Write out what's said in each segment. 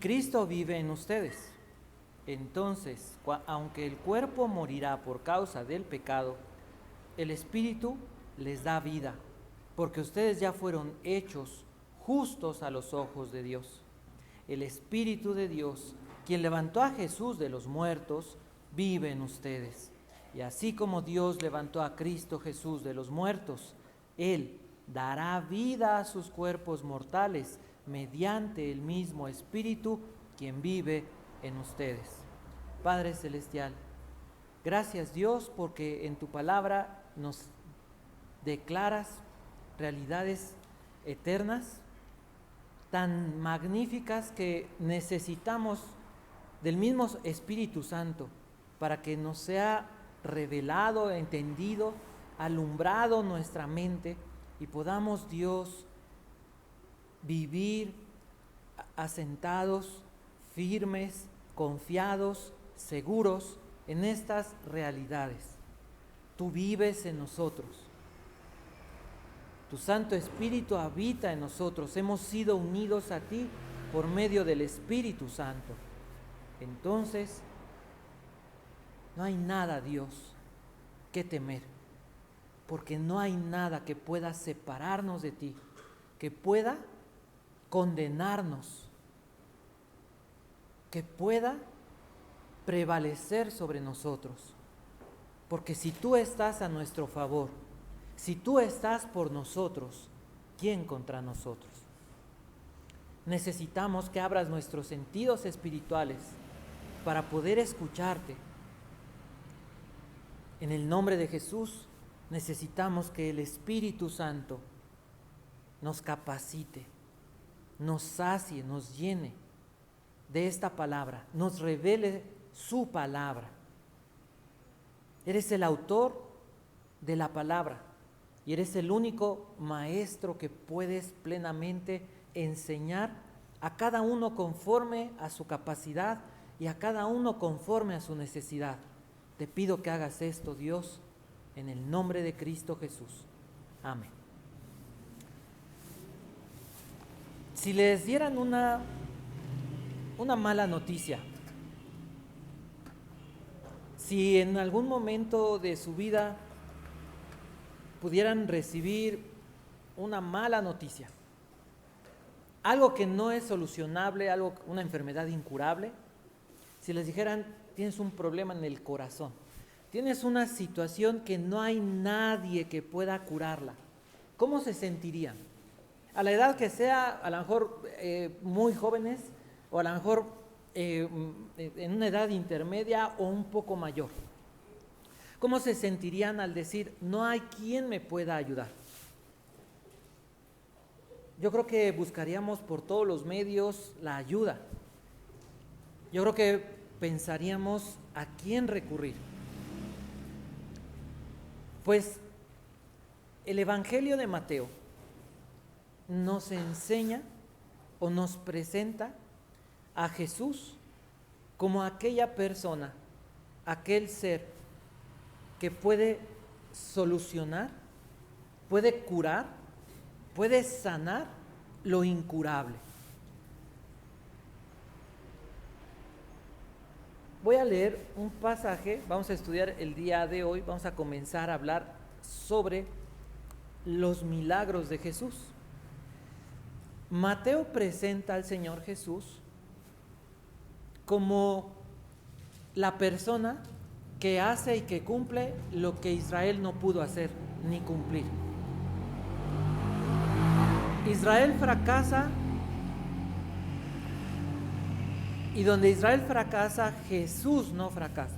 Cristo vive en ustedes. Entonces, aunque el cuerpo morirá por causa del pecado, el Espíritu les da vida, porque ustedes ya fueron hechos justos a los ojos de Dios. El Espíritu de Dios, quien levantó a Jesús de los muertos, vive en ustedes. Y así como Dios levantó a Cristo Jesús de los muertos, Él dará vida a sus cuerpos mortales mediante el mismo Espíritu, quien vive en ustedes. Padre Celestial, gracias Dios porque en tu palabra nos declaras realidades eternas tan magníficas que necesitamos del mismo Espíritu Santo para que nos sea revelado, entendido, alumbrado nuestra mente y podamos, Dios, vivir asentados, firmes, confiados, seguros en estas realidades. Tú vives en nosotros. Tu Santo Espíritu habita en nosotros. Hemos sido unidos a ti por medio del Espíritu Santo. Entonces, no hay nada, Dios, que temer, porque no hay nada que pueda separarnos de ti, que pueda condenarnos, que pueda prevalecer sobre nosotros. Porque si tú estás a nuestro favor, si tú estás por nosotros, ¿quién contra nosotros? Necesitamos que abras nuestros sentidos espirituales para poder escucharte. En el nombre de Jesús, necesitamos que el Espíritu Santo nos capacite, nos sacie, nos llene de esta palabra, nos revele su palabra. Eres el autor de la palabra y eres el único maestro que puedes plenamente enseñar a cada uno conforme a su capacidad y a cada uno conforme a su necesidad. Te pido que hagas esto, Dios, en el nombre de Cristo Jesús. Amén. Si les dieran una mala noticia, si en algún momento de su vida pudieran recibir una mala noticia, algo que no es solucionable, una enfermedad incurable, si les dijeran, tienes un problema en el corazón, tienes una situación que no hay nadie que pueda curarla, ¿cómo se sentirían? A la edad que sea, a lo mejor muy jóvenes, o a lo mejor en una edad intermedia o un poco mayor. ¿Cómo se sentirían al decir, no hay quien me pueda ayudar? Yo creo que buscaríamos por todos los medios la ayuda. Yo creo que pensaríamos a quién recurrir. Pues el Evangelio de Mateo nos enseña o nos presenta a Jesús como aquella persona, aquel ser que puede solucionar, puede curar, puede sanar lo incurable. Voy a leer un pasaje, vamos a estudiar el día de hoy, vamos a comenzar a hablar sobre los milagros de Jesús. Mateo presenta al Señor Jesús como la persona que hace y que cumple lo que Israel no pudo hacer ni cumplir. Israel fracasa y donde Israel fracasa, Jesús no fracasa.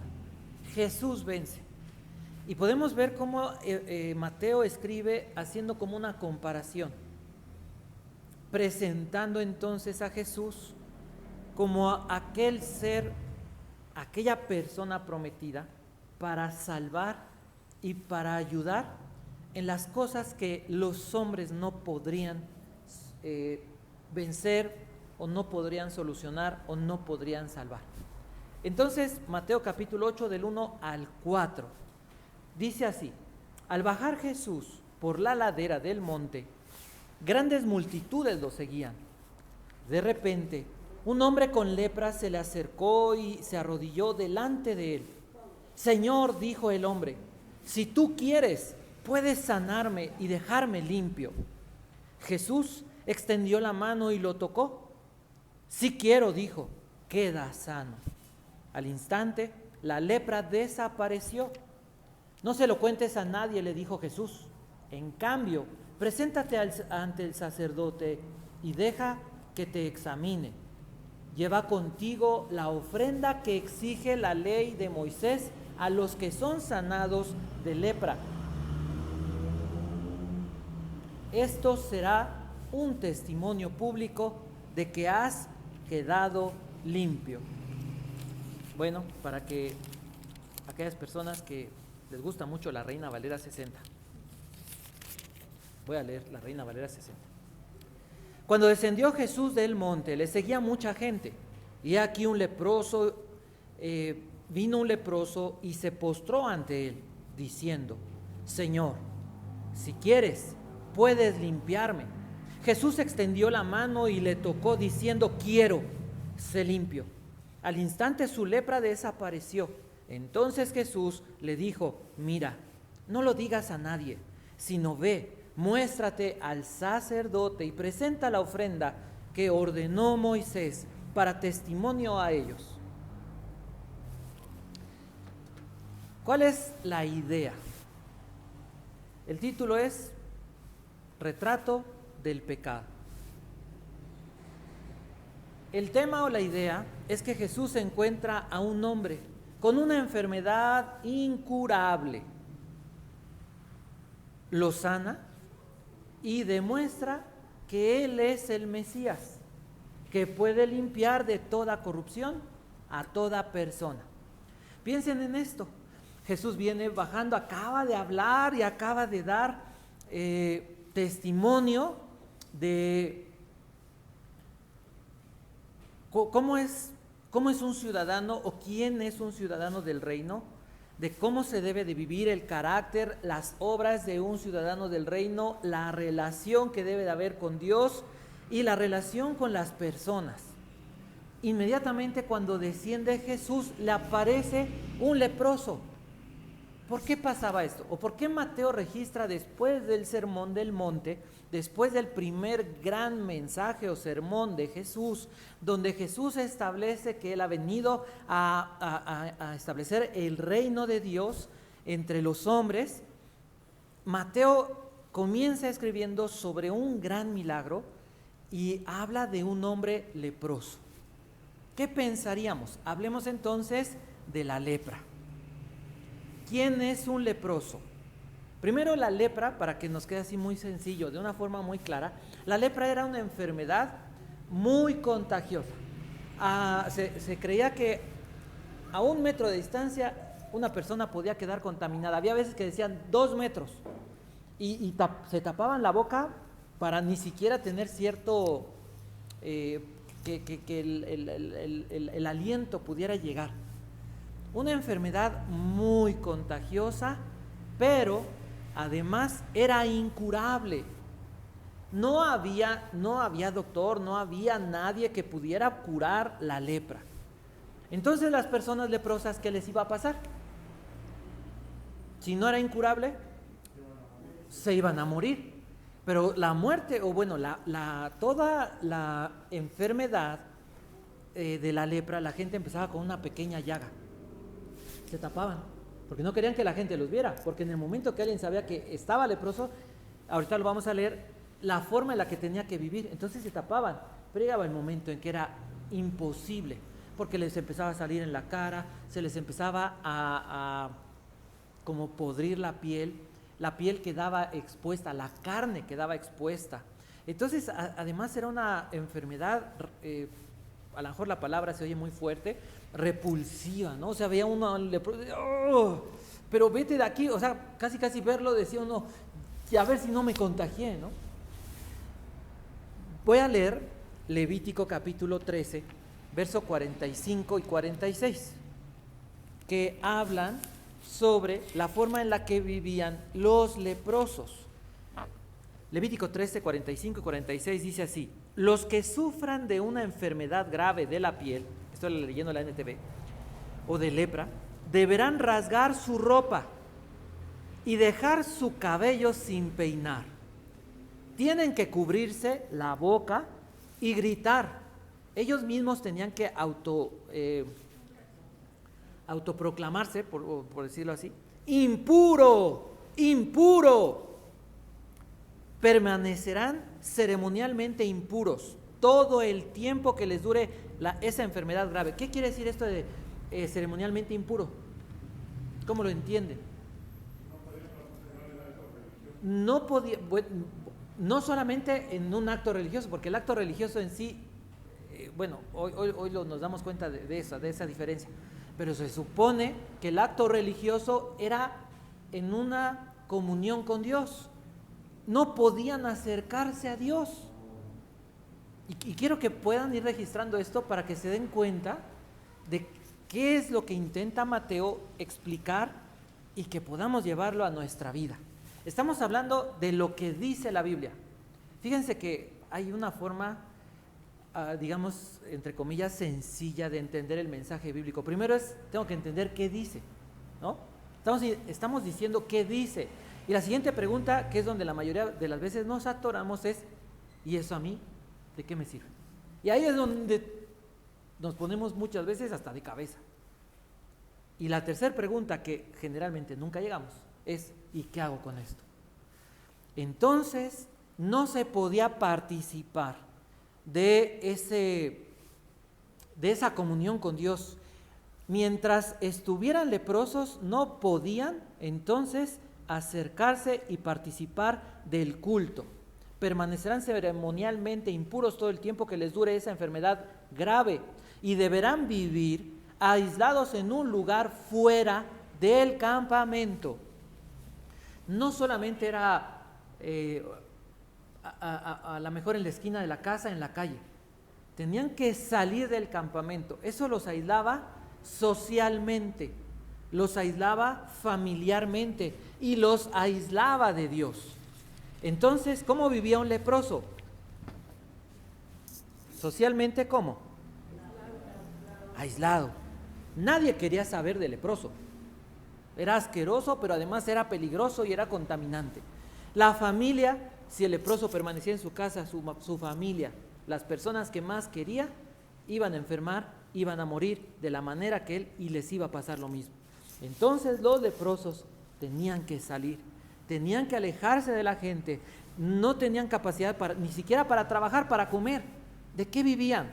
Jesús vence. Y podemos ver cómo Mateo escribe haciendo como una comparación, presentando entonces a Jesús como aquel ser, aquella persona prometida para salvar y para ayudar en las cosas que los hombres no podrían vencer o no podrían solucionar o no podrían salvar. Entonces, Mateo capítulo 8 del 1 al 4 dice así: al bajar Jesús por la ladera del monte, grandes multitudes lo seguían. De repente, un hombre con lepra se le acercó y se arrodilló delante de él. Señor, dijo el hombre, si tú quieres, puedes sanarme y dejarme limpio. Jesús extendió la mano y lo tocó. Sí quiero, dijo, queda sano. Al instante, la lepra desapareció. No se lo cuentes a nadie, le dijo Jesús. En cambio, preséntate ante el sacerdote y deja que te examine. Lleva contigo la ofrenda que exige la ley de Moisés a los que son sanados de lepra. Esto será un testimonio público de que has quedado limpio. Bueno, para que aquellas personas que les gusta mucho la Reina Valera 60. Voy a leer la Reina Valera 60. Cuando descendió Jesús del monte, le seguía mucha gente. Y aquí vino un leproso y se postró ante él, diciendo, Señor, si quieres, puedes limpiarme. Jesús extendió la mano y le tocó, diciendo, quiero, sé limpio. Al instante su lepra desapareció. Entonces Jesús le dijo, mira, no lo digas a nadie, sino ve, muéstrate al sacerdote y presenta la ofrenda que ordenó Moisés para testimonio a ellos. ¿Cuál es la idea? El título es Retrato del pecado. El tema o la idea es que Jesús encuentra a un hombre con una enfermedad incurable, lo sana y demuestra que Él es el Mesías, que puede limpiar de toda corrupción a toda persona. Piensen en esto. Jesús viene bajando, acaba de hablar y acaba de dar testimonio de cómo es un ciudadano o quién es un ciudadano del reino, de cómo se debe de vivir el carácter, las obras de un ciudadano del reino, la relación que debe de haber con Dios y la relación con las personas. Inmediatamente cuando desciende Jesús le aparece un leproso. ¿Por qué pasaba esto? ¿O por qué Mateo registra después del sermón del monte, después del primer gran mensaje o sermón de Jesús, donde Jesús establece que Él ha venido a establecer el reino de Dios entre los hombres? Mateo comienza escribiendo sobre un gran milagro y habla de un hombre leproso. ¿Qué pensaríamos? Hablemos entonces de la lepra. ¿Quién es un leproso? Primero, la lepra, para que nos quede así muy sencillo, de una forma muy clara, la lepra era una enfermedad muy contagiosa. Se creía que a 1 metro de distancia una persona podía quedar contaminada. Había veces que decían 2 metros y se tapaban la boca para ni siquiera tener cierto, que el aliento pudiera llegar. Una enfermedad muy contagiosa, pero además era incurable. No había doctor, no había nadie que pudiera curar la lepra. Entonces las personas leprosas, ¿qué les iba a pasar? Si no era incurable, se iban a morir. Pero la muerte, o bueno, toda la enfermedad de la lepra, la gente empezaba con una pequeña llaga. Se tapaban, porque no querían que la gente los viera, porque en el momento que alguien sabía que estaba leproso, ahorita lo vamos a leer, la forma en la que tenía que vivir, entonces se tapaban, pero llegaba el momento en que era imposible, porque les empezaba a salir en la cara, se les empezaba a como podrir la piel quedaba expuesta, la carne quedaba expuesta. Entonces, además era una enfermedad, a lo mejor la palabra se oye muy fuerte, repulsiva, ¿no? O sea, veía uno ¡oh! Pero vete de aquí, o sea, casi verlo decía uno, a ver si no me contagié, ¿no? Voy a leer Levítico capítulo 13, verso 45 y 46, que hablan sobre la forma en la que vivían los leprosos. Levítico 13, 45 y 46 dice así: los que sufran de una enfermedad grave de la piel, estoy leyendo la NTV, o de lepra, deberán rasgar su ropa y dejar su cabello sin peinar. Tienen que cubrirse la boca y gritar. Ellos mismos tenían que autoproclamarse, por decirlo así, impuro, impuro. Permanecerán ceremonialmente impuros todo el tiempo que les dure esa enfermedad grave. ¿Qué quiere decir esto de ceremonialmente impuro? ¿Cómo lo entienden? No podía, bueno, no solamente en un acto religioso, porque el acto religioso en sí, hoy nos damos cuenta de esa diferencia, pero se supone que el acto religioso era en una comunión con Dios. No podían acercarse a Dios. Y quiero que puedan ir registrando esto para que se den cuenta de qué es lo que intenta Mateo explicar y que podamos llevarlo a nuestra vida. Estamos hablando de lo que dice la Biblia. Fíjense que hay una forma, digamos, entre comillas, sencilla de entender el mensaje bíblico. Primero tengo que entender qué dice, ¿no? Estamos diciendo qué dice. Y la siguiente pregunta, que es donde la mayoría de las veces nos atoramos, es: ¿y eso a mí de qué me sirve? Y ahí es donde nos ponemos muchas veces hasta de cabeza. Y la tercera pregunta, que generalmente nunca llegamos, es: ¿y qué hago con esto? Entonces, no se podía participar de esa comunión con Dios. Mientras estuvieran leprosos, no podían entonces acercarse y participar del culto. Permanecerán ceremonialmente impuros todo el tiempo que les dure esa enfermedad grave y deberán vivir aislados en un lugar fuera del campamento. No solamente era a lo mejor en la esquina de la casa, en la calle. Tenían que salir del campamento. Eso los aislaba socialmente, los aislaba familiarmente y los aislaba de Dios. Entonces, ¿cómo vivía un leproso? Socialmente, ¿cómo? Aislado. Nadie quería saber del leproso. Era asqueroso, pero además era peligroso y era contaminante. La familia, si el leproso permanecía en su casa, su familia, las personas que más quería, iban a enfermar, iban a morir de la manera que él, y les iba a pasar lo mismo. Entonces los leprosos tenían que salir, tenían que alejarse de la gente, no tenían capacidad ni siquiera para trabajar, para comer. ¿De qué vivían?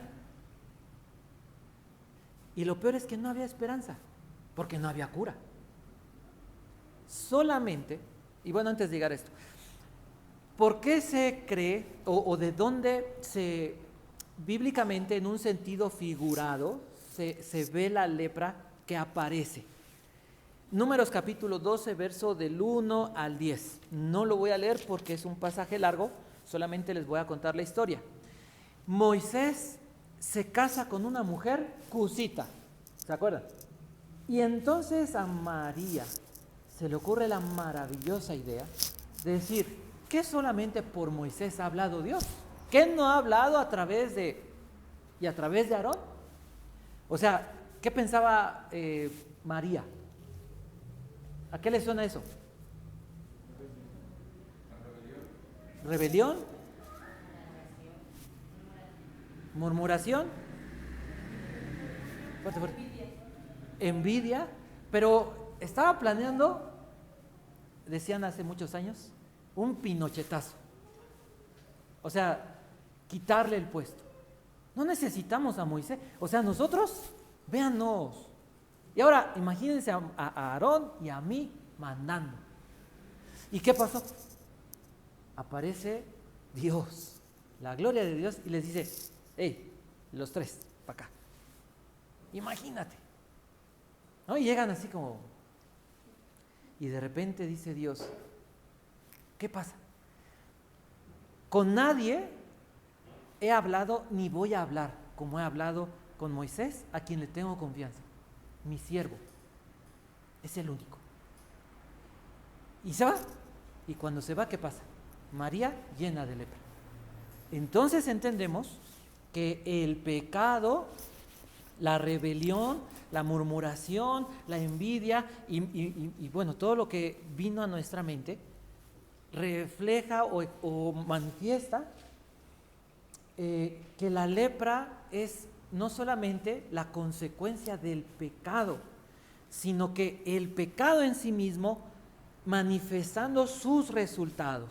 Y lo peor es que no había esperanza, porque no había cura. Solamente, y bueno, antes de llegar a esto, ¿por qué se cree o de dónde bíblicamente, en un sentido figurado, se ve la lepra que aparece? Números capítulo 12, verso del 1 al 10. No lo voy a leer porque es un pasaje largo, solamente les voy a contar la historia. Moisés se casa con una mujer cusita, ¿se acuerdan? Y entonces a María se le ocurre la maravillosa idea de decir: ¿qué solamente por Moisés ha hablado Dios? ¿Qué no ha hablado a través de Aarón? O sea, ¿qué pensaba María? ¿A qué le suena eso? ¿Rebelión? ¿Murmuración? Fuerte, fuerte. Envidia. Pero estaba planeando, decían hace muchos años, un pinochetazo. O sea, quitarle el puesto. No necesitamos a Moisés. O sea, nosotros, véanos. Y ahora, imagínense a Aarón y a mí mandando. ¿Y qué pasó? Aparece Dios, la gloria de Dios, y les dice: hey, los tres, para acá. Imagínate. ¿No? Y llegan así como... Y de repente dice Dios: ¿qué pasa? Con nadie he hablado ni voy a hablar como he hablado con Moisés, a quien le tengo confianza. Mi siervo es el único. Y se va. Y cuando se va, ¿qué pasa? María llena de lepra. Entonces entendemos que el pecado, la rebelión, la murmuración, la envidia y bueno, todo lo que vino a nuestra mente refleja o manifiesta que la lepra es no solamente la consecuencia del pecado, sino que el pecado en sí mismo manifestando sus resultados.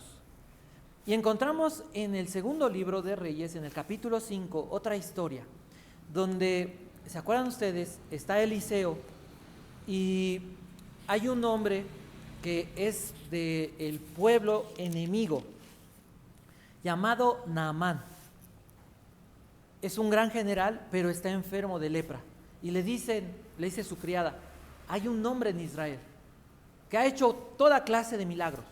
Y encontramos en el segundo libro de Reyes, en el capítulo 5, otra historia, donde, ¿se acuerdan ustedes? Está Eliseo y hay un hombre que es del pueblo enemigo, llamado Naamán. Es un gran general, pero está enfermo de lepra. Y le dice su criada, hay un hombre en Israel que ha hecho toda clase de milagros.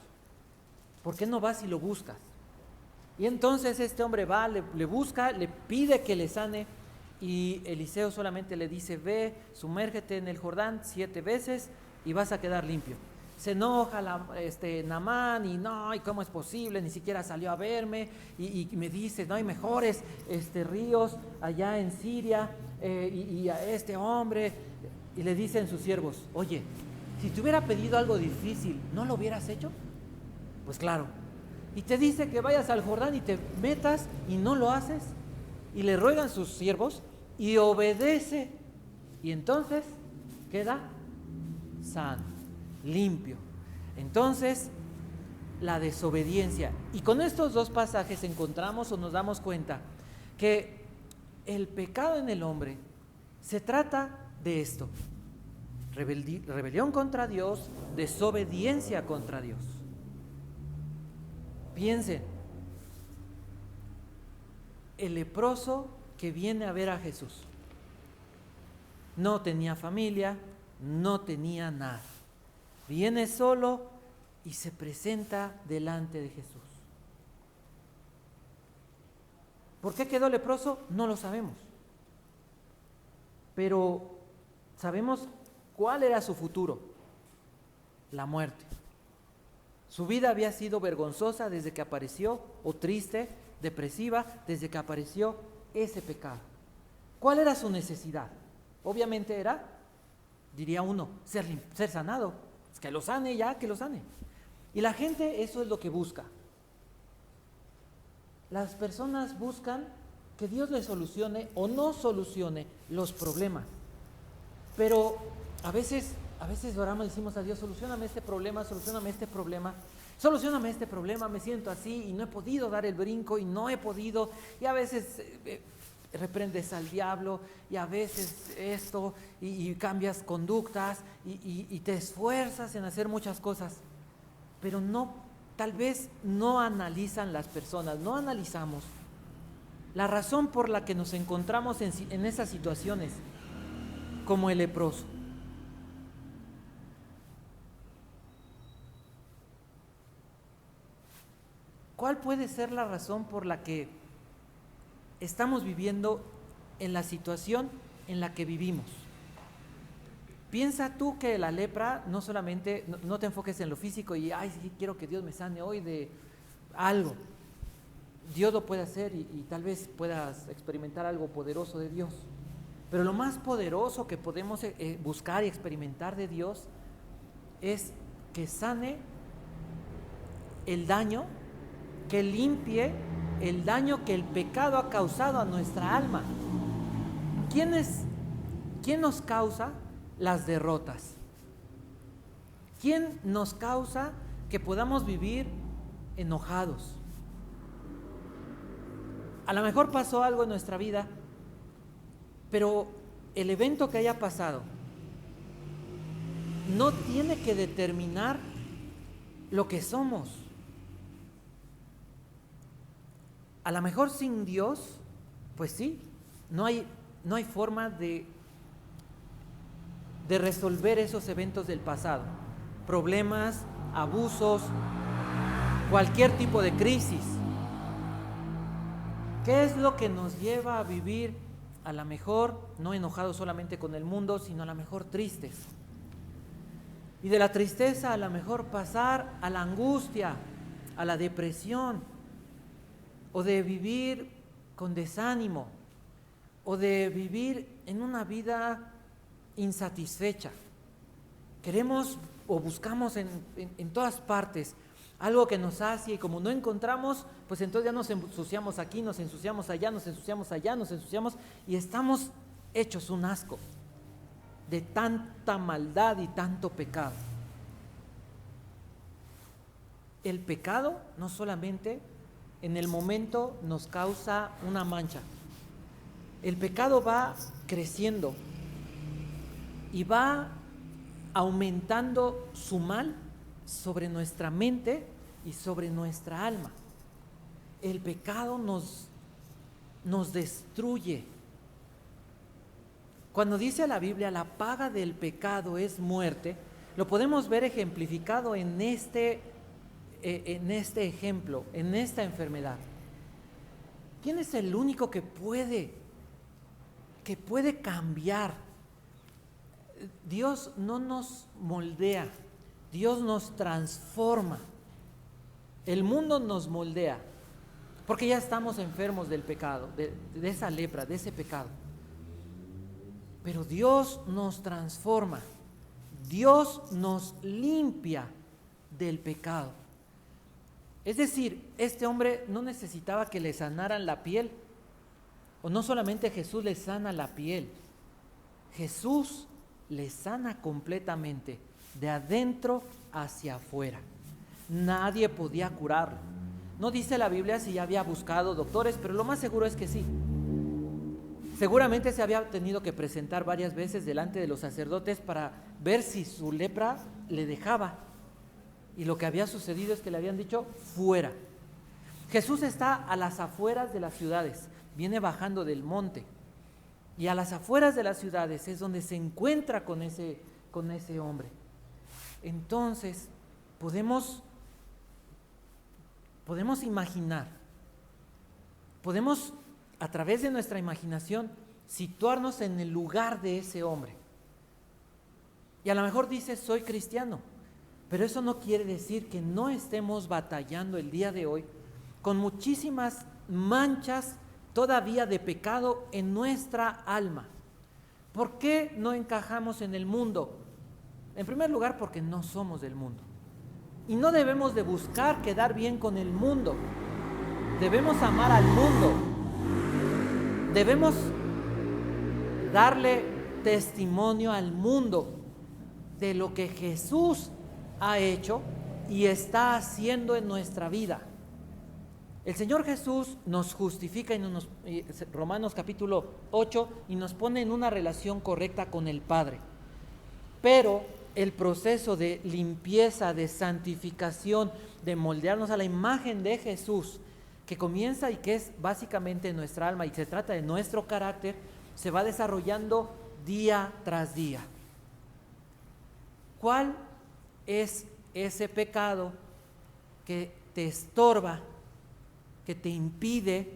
¿Por qué no vas y lo buscas? Y entonces este hombre va, le busca, le pide que le sane, y Eliseo solamente le dice, ve, sumérgete en el Jordán 7 veces y vas a quedar limpio. Se enoja Naamán y no, ¿y cómo es posible? Ni siquiera salió a verme y me dice, no hay mejores ríos allá en Siria y a este hombre. Y le dicen sus siervos, oye, si te hubiera pedido algo difícil, ¿no lo hubieras hecho? Pues claro. Y te dice que vayas al Jordán y te metas y no lo haces. Y le ruegan sus siervos y obedece. Y entonces queda sano, limpio. Entonces, la desobediencia. Y con estos dos pasajes encontramos o nos damos cuenta que el pecado en el hombre se trata de esto: rebelión contra Dios, desobediencia contra Dios. Piensen, el leproso que viene a ver a Jesús no tenía familia, no tenía nada. Viene solo y se presenta delante de Jesús. ¿Por qué quedó leproso? No lo sabemos. Pero sabemos cuál era su futuro: la muerte. Su vida había sido vergonzosa desde que apareció, o triste, depresiva, desde que apareció ese pecado. ¿Cuál era su necesidad? Obviamente era, diría uno, ser sanado. Es que lo sane ya, que lo sane. Y la gente eso es lo que busca. Las personas buscan que Dios les solucione o no solucione los problemas. Pero a veces oramos y decimos a Dios, solucioname este problema, me siento así y no he podido dar el brinco y no he podido, y a veces reprendes al diablo y a veces esto y cambias conductas y te esfuerzas en hacer muchas cosas, pero tal vez no analizan las personas, no analizamos la razón por la que nos encontramos en esas situaciones, como el leproso. ¿Cuál puede ser la razón por la que estamos viviendo en la situación en la que vivimos? Piensa tú que la lepra no solamente, no te enfoques en lo físico y, ay, sí, quiero que Dios me sane hoy de algo. Dios lo puede hacer y tal vez puedas experimentar algo poderoso de Dios. Pero lo más poderoso que podemos buscar y experimentar de Dios es que sane el daño, que limpie el daño que el pecado ha causado a nuestra alma. ¿Quién nos causa las derrotas? ¿Quién nos causa que podamos vivir enojados? A lo mejor pasó algo en nuestra vida, pero el evento que haya pasado no tiene que determinar lo que somos. A lo mejor sin Dios, pues sí, no hay forma de resolver esos eventos del pasado. Problemas, abusos, cualquier tipo de crisis. ¿Qué es lo que nos lleva a vivir a lo mejor no enojados solamente con el mundo, sino a lo mejor tristes? Y de la tristeza a lo mejor pasar a la angustia, a la depresión. o de vivir con desánimo, o de vivir en una vida insatisfecha. Queremos o buscamos en todas partes algo que nos sacie, y como no encontramos, pues entonces ya nos ensuciamos aquí, nos ensuciamos allá, nos ensuciamos allá, nos ensuciamos y estamos hechos un asco de tanta maldad y tanto pecado. El pecado no solamente en el momento nos causa una mancha, el pecado va creciendo y va aumentando su mal sobre nuestra mente y sobre nuestra alma. El pecado nos destruye. Cuando dice la Biblia, la paga del pecado es muerte, lo podemos ver ejemplificado en este ejemplo, en esta enfermedad. ¿Quién es el único que puede cambiar? Dios no nos moldea, Dios nos transforma. El mundo nos moldea, porque ya estamos enfermos del pecado, de esa lepra, de ese pecado. Pero Dios nos transforma, Dios nos limpia del pecado. Es decir, este hombre no necesitaba que le sanaran la piel, o no solamente Jesús le sana la piel, Jesús le sana completamente, de adentro hacia afuera. Nadie podía curarlo. No dice la Biblia si ya había buscado doctores, pero lo más seguro es que sí. Seguramente se había tenido que presentar varias veces delante de los sacerdotes para ver si su lepra le dejaba. Y lo que había sucedido es que le habían dicho fuera. Jesús está a las afueras de las ciudades, viene bajando del monte. Y a las afueras de las ciudades es donde se encuentra con ese hombre. Entonces, podemos imaginar, podemos a través de nuestra imaginación situarnos en el lugar de ese hombre. Y a lo mejor dices, soy cristiano, pero eso no quiere decir que no estemos batallando el día de hoy con muchísimas manchas todavía de pecado en nuestra alma. ¿Por qué no encajamos en el mundo? En primer lugar, porque no somos del mundo. Y no debemos de buscar quedar bien con el mundo. Debemos amar al mundo. Debemos darle testimonio al mundo de lo que Jesús ha hecho y está haciendo en nuestra vida. El Señor Jesús nos justifica en Romanos capítulo 8 y nos pone en una relación correcta con el Padre. Pero el proceso de limpieza, de santificación, de moldearnos a la imagen de Jesús, que comienza y que es básicamente nuestra alma y se trata de nuestro carácter, se va desarrollando día tras día. ¿Cuál es ese pecado que te estorba, que te impide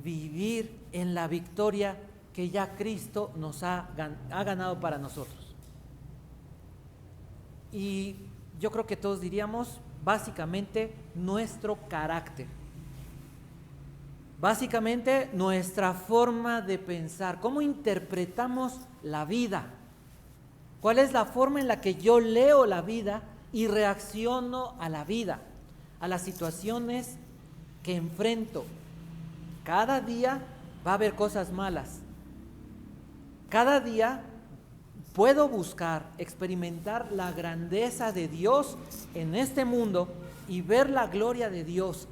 vivir en la victoria que ya Cristo nos ha ganado para nosotros? Y yo creo que todos diríamos, básicamente, nuestro carácter. Básicamente, nuestra forma de pensar, cómo interpretamos la vida. ¿Cuál es la forma en la que yo leo la vida y reacciono a la vida, a las situaciones que enfrento? Cada día va a haber cosas malas. Cada día puedo buscar, experimentar la grandeza de Dios en este mundo y ver la gloria de Dios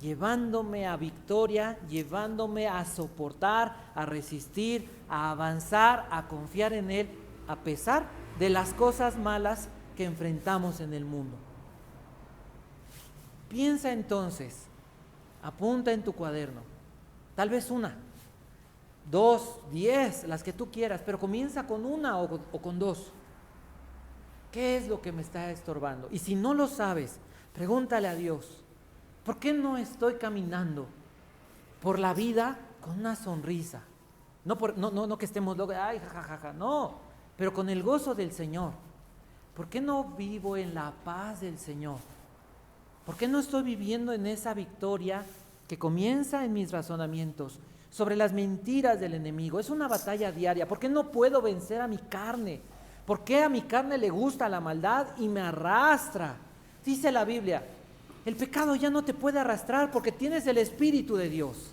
llevándome a victoria, llevándome a soportar, a resistir, a avanzar, a confiar en Él, a pesar de las cosas malas que enfrentamos en el mundo. Piensa entonces, apunta en tu cuaderno, tal vez 1, 2, 10, las que tú quieras, pero comienza con 1 o con 2. ¿Qué es lo que me está estorbando? Y si no lo sabes, pregúntale a Dios, ¿por qué no estoy caminando por la vida con una sonrisa? No que estemos locos, ay, jajaja, no, pero con el gozo del Señor. ¿Por qué no vivo en la paz del Señor? ¿Por qué no estoy viviendo en esa victoria que comienza en mis razonamientos sobre las mentiras del enemigo. Es una batalla diaria. ¿Por qué no puedo vencer a mi carne? ¿Por qué a mi carne le gusta la maldad y me arrastra? Dice la Biblia, el pecado ya no te puede arrastrar porque tienes el Espíritu de Dios.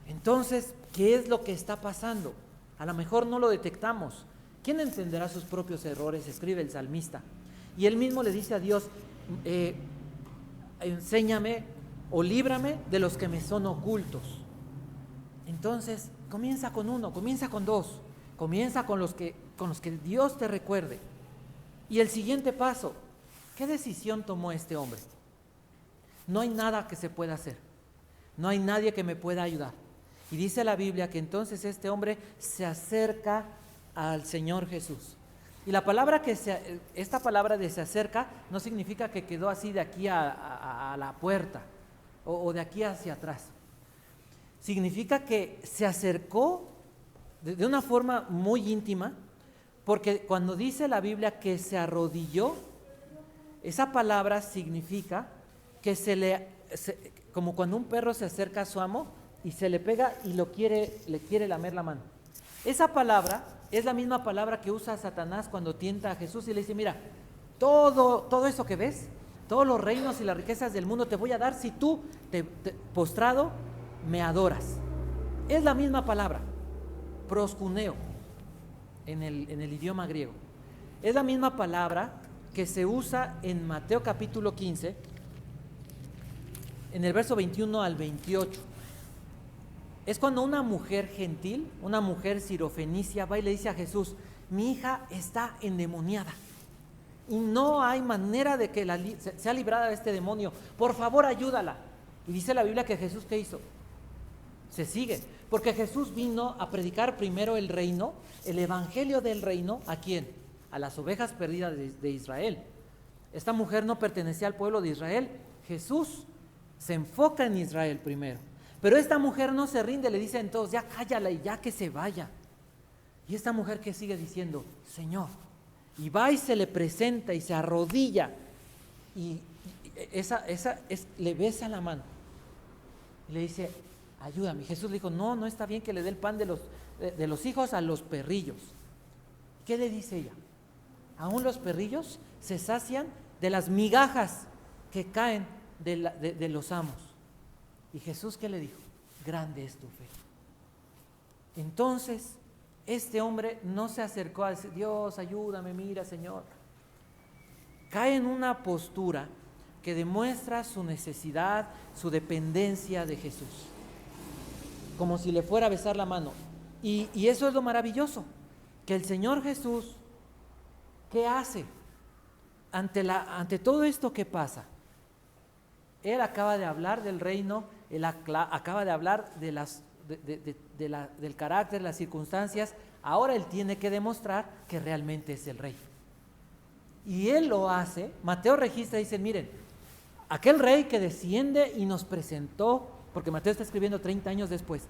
Entonces, ¿qué es lo que está pasando? A lo mejor no lo detectamos. ¿Quién entenderá sus propios errores? Escribe el salmista. Y él mismo le dice a Dios, enséñame o líbrame de los que me son ocultos. Entonces, comienza con uno, comienza con dos, comienza con los que Dios te recuerde. Y el siguiente paso, ¿qué decisión tomó este hombre? No hay nada que se pueda hacer, no hay nadie que me pueda ayudar. Y dice la Biblia que entonces este hombre se acerca al Señor Jesús. Y la palabra esta palabra de se acerca no significa que quedó así de aquí a la puerta o de aquí hacia atrás. Significa que se acercó de una forma muy íntima, porque cuando dice la Biblia que se arrodilló, esa palabra significa que como cuando un perro se acerca a su amo y se le pega y le quiere lamer la mano. Esa palabra es la misma palabra que usa Satanás cuando tienta a Jesús y le dice, mira, todo eso que ves, todos los reinos y las riquezas del mundo te voy a dar si tú postrado me adoras. Es la misma palabra, proskuneo, en el idioma griego. Es la misma palabra que se usa en Mateo capítulo 15, en el verso 21 al 28. Es cuando una mujer gentil, una mujer sirofenicia, va y le dice a Jesús, mi hija está endemoniada y no hay manera de que sea librada de este demonio, por favor ayúdala. Y dice la Biblia que Jesús, ¿qué hizo? Se sigue, porque Jesús vino a predicar primero el reino, el evangelio del reino, ¿a quién? A las ovejas perdidas de Israel. Esta mujer no pertenecía al pueblo de Israel. Jesús se enfoca en Israel primero. Pero esta mujer no se rinde, le dice entonces, ya cállala y ya que se vaya. Y esta mujer que sigue diciendo, Señor, y va y se le presenta y se arrodilla y le besa la mano. Y le dice, ayúdame. Jesús le dijo, no está bien que le dé el pan de los hijos a los perrillos. ¿Qué le dice ella? Aún los perrillos se sacian de las migajas que caen de los amos. ¿Y Jesús qué le dijo? Grande es tu fe. Entonces, este hombre no se acercó a decir, Dios, ayúdame, mira, Señor. Cae en una postura que demuestra su necesidad, su dependencia de Jesús. Como si le fuera a besar la mano. Y eso es lo maravilloso, que el Señor Jesús, ¿qué hace? Ante todo esto que pasa, Él acaba de hablar del reino, Él acaba de hablar del carácter, las circunstancias. Ahora Él tiene que demostrar que realmente es el rey. Y Él lo hace. Mateo registra y dice, miren, aquel rey que desciende y nos presentó, porque Mateo está escribiendo 30 años después,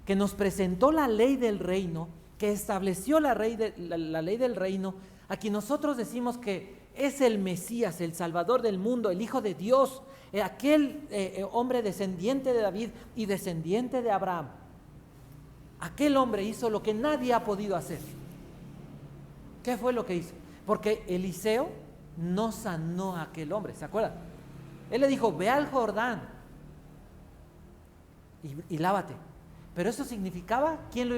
que nos presentó la ley del reino, que estableció la ley del reino, a quien nosotros decimos que es el Mesías, el Salvador del mundo, el Hijo de Dios, aquel hombre descendiente de David y descendiente de Abraham. Aquel hombre hizo lo que nadie ha podido hacer. ¿Qué fue lo que hizo? Porque Eliseo no sanó a aquel hombre, ¿se acuerdan? Él le dijo, ve al Jordán y lávate. Pero eso significaba, ¿quién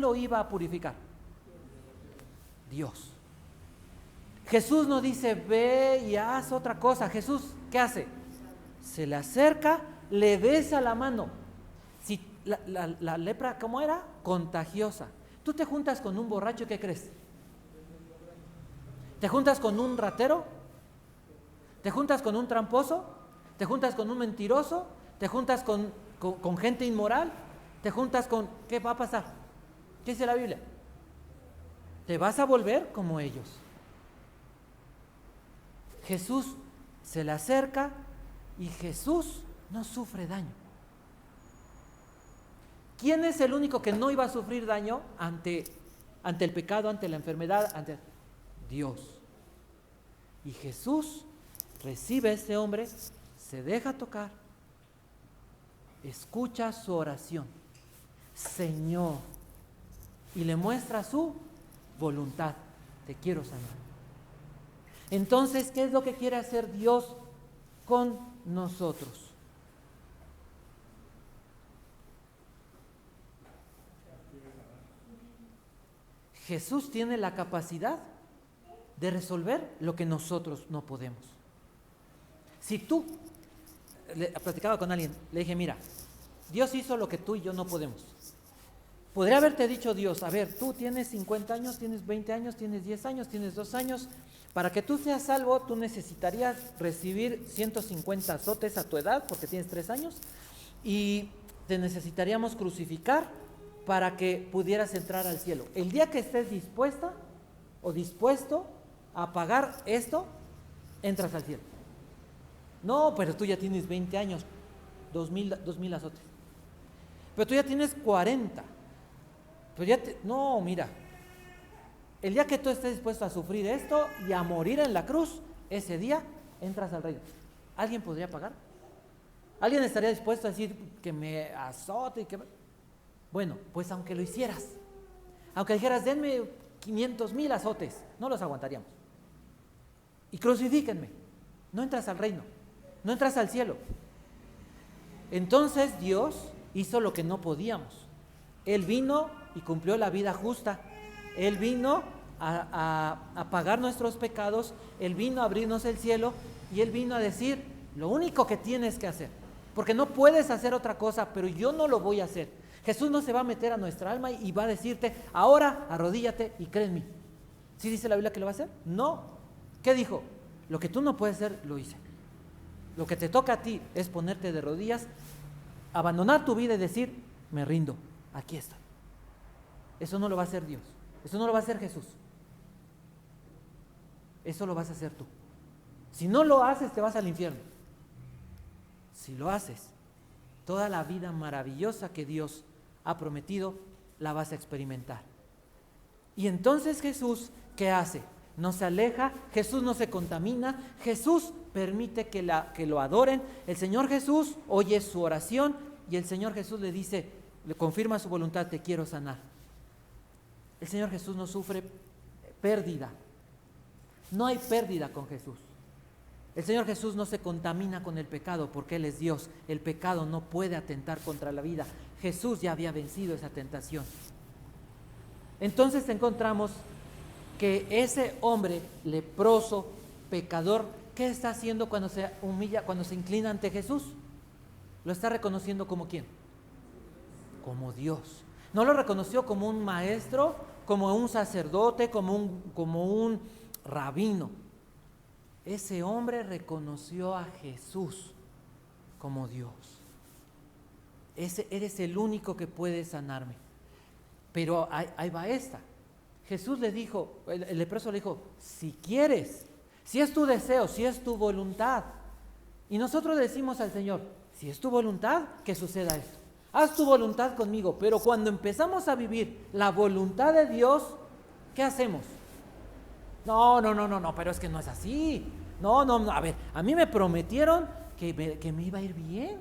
lo iba a purificar? Dios. Jesús no dice, ve y haz otra cosa. Jesús, ¿qué hace? Se le acerca, le besa la mano. Si la lepra, ¿cómo era? Contagiosa. Tú te juntas con un borracho, ¿qué crees? ¿Te juntas con un ratero? ¿Te juntas con un tramposo? ¿Te juntas con un mentiroso? ¿Te juntas con gente inmoral? ¿Te juntas con...? ¿Qué va a pasar? ¿Qué dice la Biblia? Te vas a volver como ellos. Jesús se le acerca y Jesús no sufre daño. ¿Quién es el único que no iba a sufrir daño ante el pecado, ante la enfermedad? Ante Dios. Y Jesús recibe a este hombre, se deja tocar escucha su oración, Señor, y le muestra su voluntad, te quiero sanar. Entonces, ¿qué es lo que quiere hacer Dios con nosotros? Jesús tiene la capacidad de resolver lo que nosotros no podemos. Si tú, platicaba con alguien, le dije, mira, Dios hizo lo que tú y yo no podemos. Podría haberte dicho Dios, a ver, tú tienes 50 años, tienes 20 años, tienes 10 años, tienes 2 años, para que tú seas salvo, tú necesitarías recibir 150 azotes a tu edad, porque tienes 3 años, y te necesitaríamos crucificar para que pudieras entrar al cielo. El día que estés dispuesta o dispuesto a pagar esto, entras al cielo. No, pero tú ya tienes 20 años, 2000 azotes. Pero tú ya tienes 40. Pero no, mira, el día que tú estés dispuesto a sufrir esto y a morir en la cruz, ese día entras al reino. ¿Alguien podría pagar? ¿Alguien estaría dispuesto a decir que me azote y que... Bueno, pues aunque lo hicieras, aunque dijeras, denme 500,000 azotes, no los aguantaríamos. Y crucifíquenme, no entras al reino, no entras al cielo. Entonces Dios hizo lo que no podíamos. Él vino y cumplió la vida justa. Él vino a pagar nuestros pecados, Él vino a abrirnos el cielo y Él vino a decir, lo único que tienes que hacer, porque no puedes hacer otra cosa, pero yo no lo voy a hacer. Jesús no se va a meter a nuestra alma y va a decirte, ahora arrodíllate y cree en mí. ¿Sí dice la Biblia que lo va a hacer? No. ¿Qué dijo? Lo que tú no puedes hacer, lo hice. Lo que te toca a ti es ponerte de rodillas, abandonar tu vida y decir, me rindo, aquí estoy. Eso no lo va a hacer Dios, eso no lo va a hacer Jesús. Eso lo vas a hacer tú. Si no lo haces, te vas al infierno. Si lo haces, toda la vida maravillosa que Dios ha prometido, la vas a experimentar. Y entonces Jesús, ¿qué hace? No se aleja, Jesús no se contamina, Jesús permite que lo adoren. El Señor Jesús oye su oración y el Señor Jesús le dice, le confirma su voluntad, te quiero sanar. El Señor Jesús no sufre pérdida. No hay pérdida con Jesús. El Señor Jesús no se contamina con el pecado porque Él es Dios. El pecado no puede atentar contra la vida. Jesús ya había vencido esa tentación. Entonces encontramos que ese hombre leproso, pecador, ¿qué está haciendo cuando se humilla, cuando se inclina ante Jesús? Lo está reconociendo como ¿quién? Como Dios. No lo reconoció como un maestro, como un sacerdote, como un rabino. Ese hombre reconoció a Jesús como Dios. Eres el único que puede sanarme. Pero ahí va esta. Jesús le dijo, el leproso le dijo, si quieres, si es tu deseo, si es tu voluntad. Y nosotros decimos al Señor, si es tu voluntad, que suceda esto. Haz tu voluntad conmigo. Pero cuando empezamos a vivir la voluntad de Dios, ¿qué hacemos? No, pero es que no es así. No, a ver, a mí me prometieron que me iba a ir bien.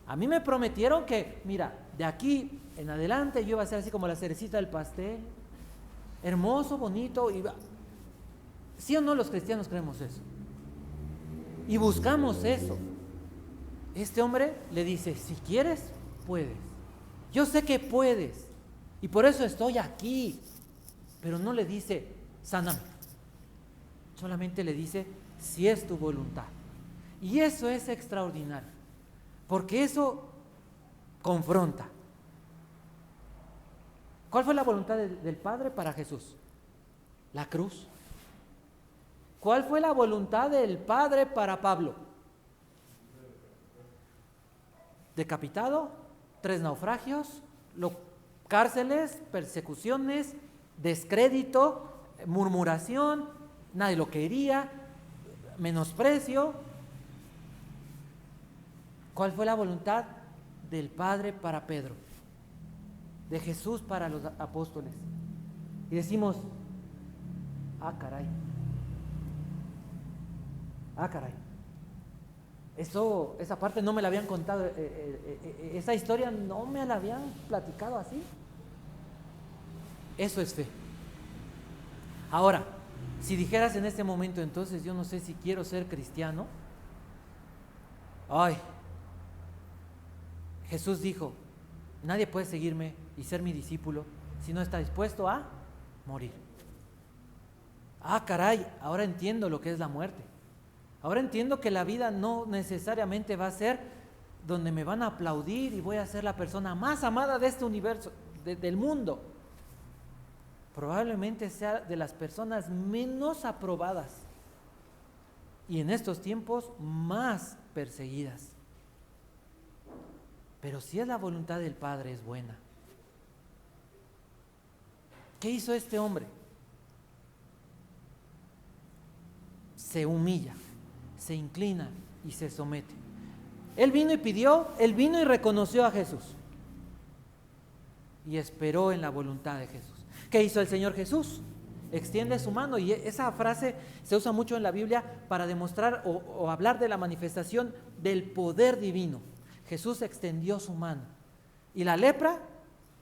A mí me prometieron que, mira, de aquí en adelante yo iba a ser así como la cerecita del pastel. Hermoso, bonito. ¿Sí o no los cristianos creemos eso? Y buscamos eso. Este hombre le dice, si quieres, puedes. Yo sé que puedes. Y por eso estoy aquí. Pero no le dice, sáname. Solamente le dice, si es tu voluntad. Y eso es extraordinario, porque eso confronta. ¿Cuál fue la voluntad del Padre para Jesús? La cruz. ¿Cuál fue la voluntad del Padre para Pablo? Decapitado, 3 naufragios, cárceles, persecuciones, descrédito, murmuración, nadie lo quería, menosprecio. ¿Cuál fue la voluntad del Padre para Pedro? De Jesús para los apóstoles. Y decimos, caray. Esa parte no me la habían contado, esa historia no me la habían platicado así. Eso es fe. Ahora, si dijeras en este momento, entonces yo no sé si quiero ser cristiano. Ay, Jesús dijo, nadie puede seguirme y ser mi discípulo si no está dispuesto a morir. Ah, caray, ahora entiendo lo que es la muerte. Ahora entiendo que la vida no necesariamente va a ser donde me van a aplaudir y voy a ser la persona más amada de este universo, del mundo. Probablemente sea de las personas menos aprobadas y en estos tiempos más perseguidas. Pero si es la voluntad del Padre, es buena. ¿Qué hizo este hombre? Se humilla, se inclina y se somete. Él vino y reconoció a Jesús y esperó en la voluntad de Jesús. ¿Qué hizo el Señor Jesús? Extiende su mano, y esa frase se usa mucho en la Biblia para demostrar o hablar de la manifestación del poder divino. Jesús extendió su mano y la lepra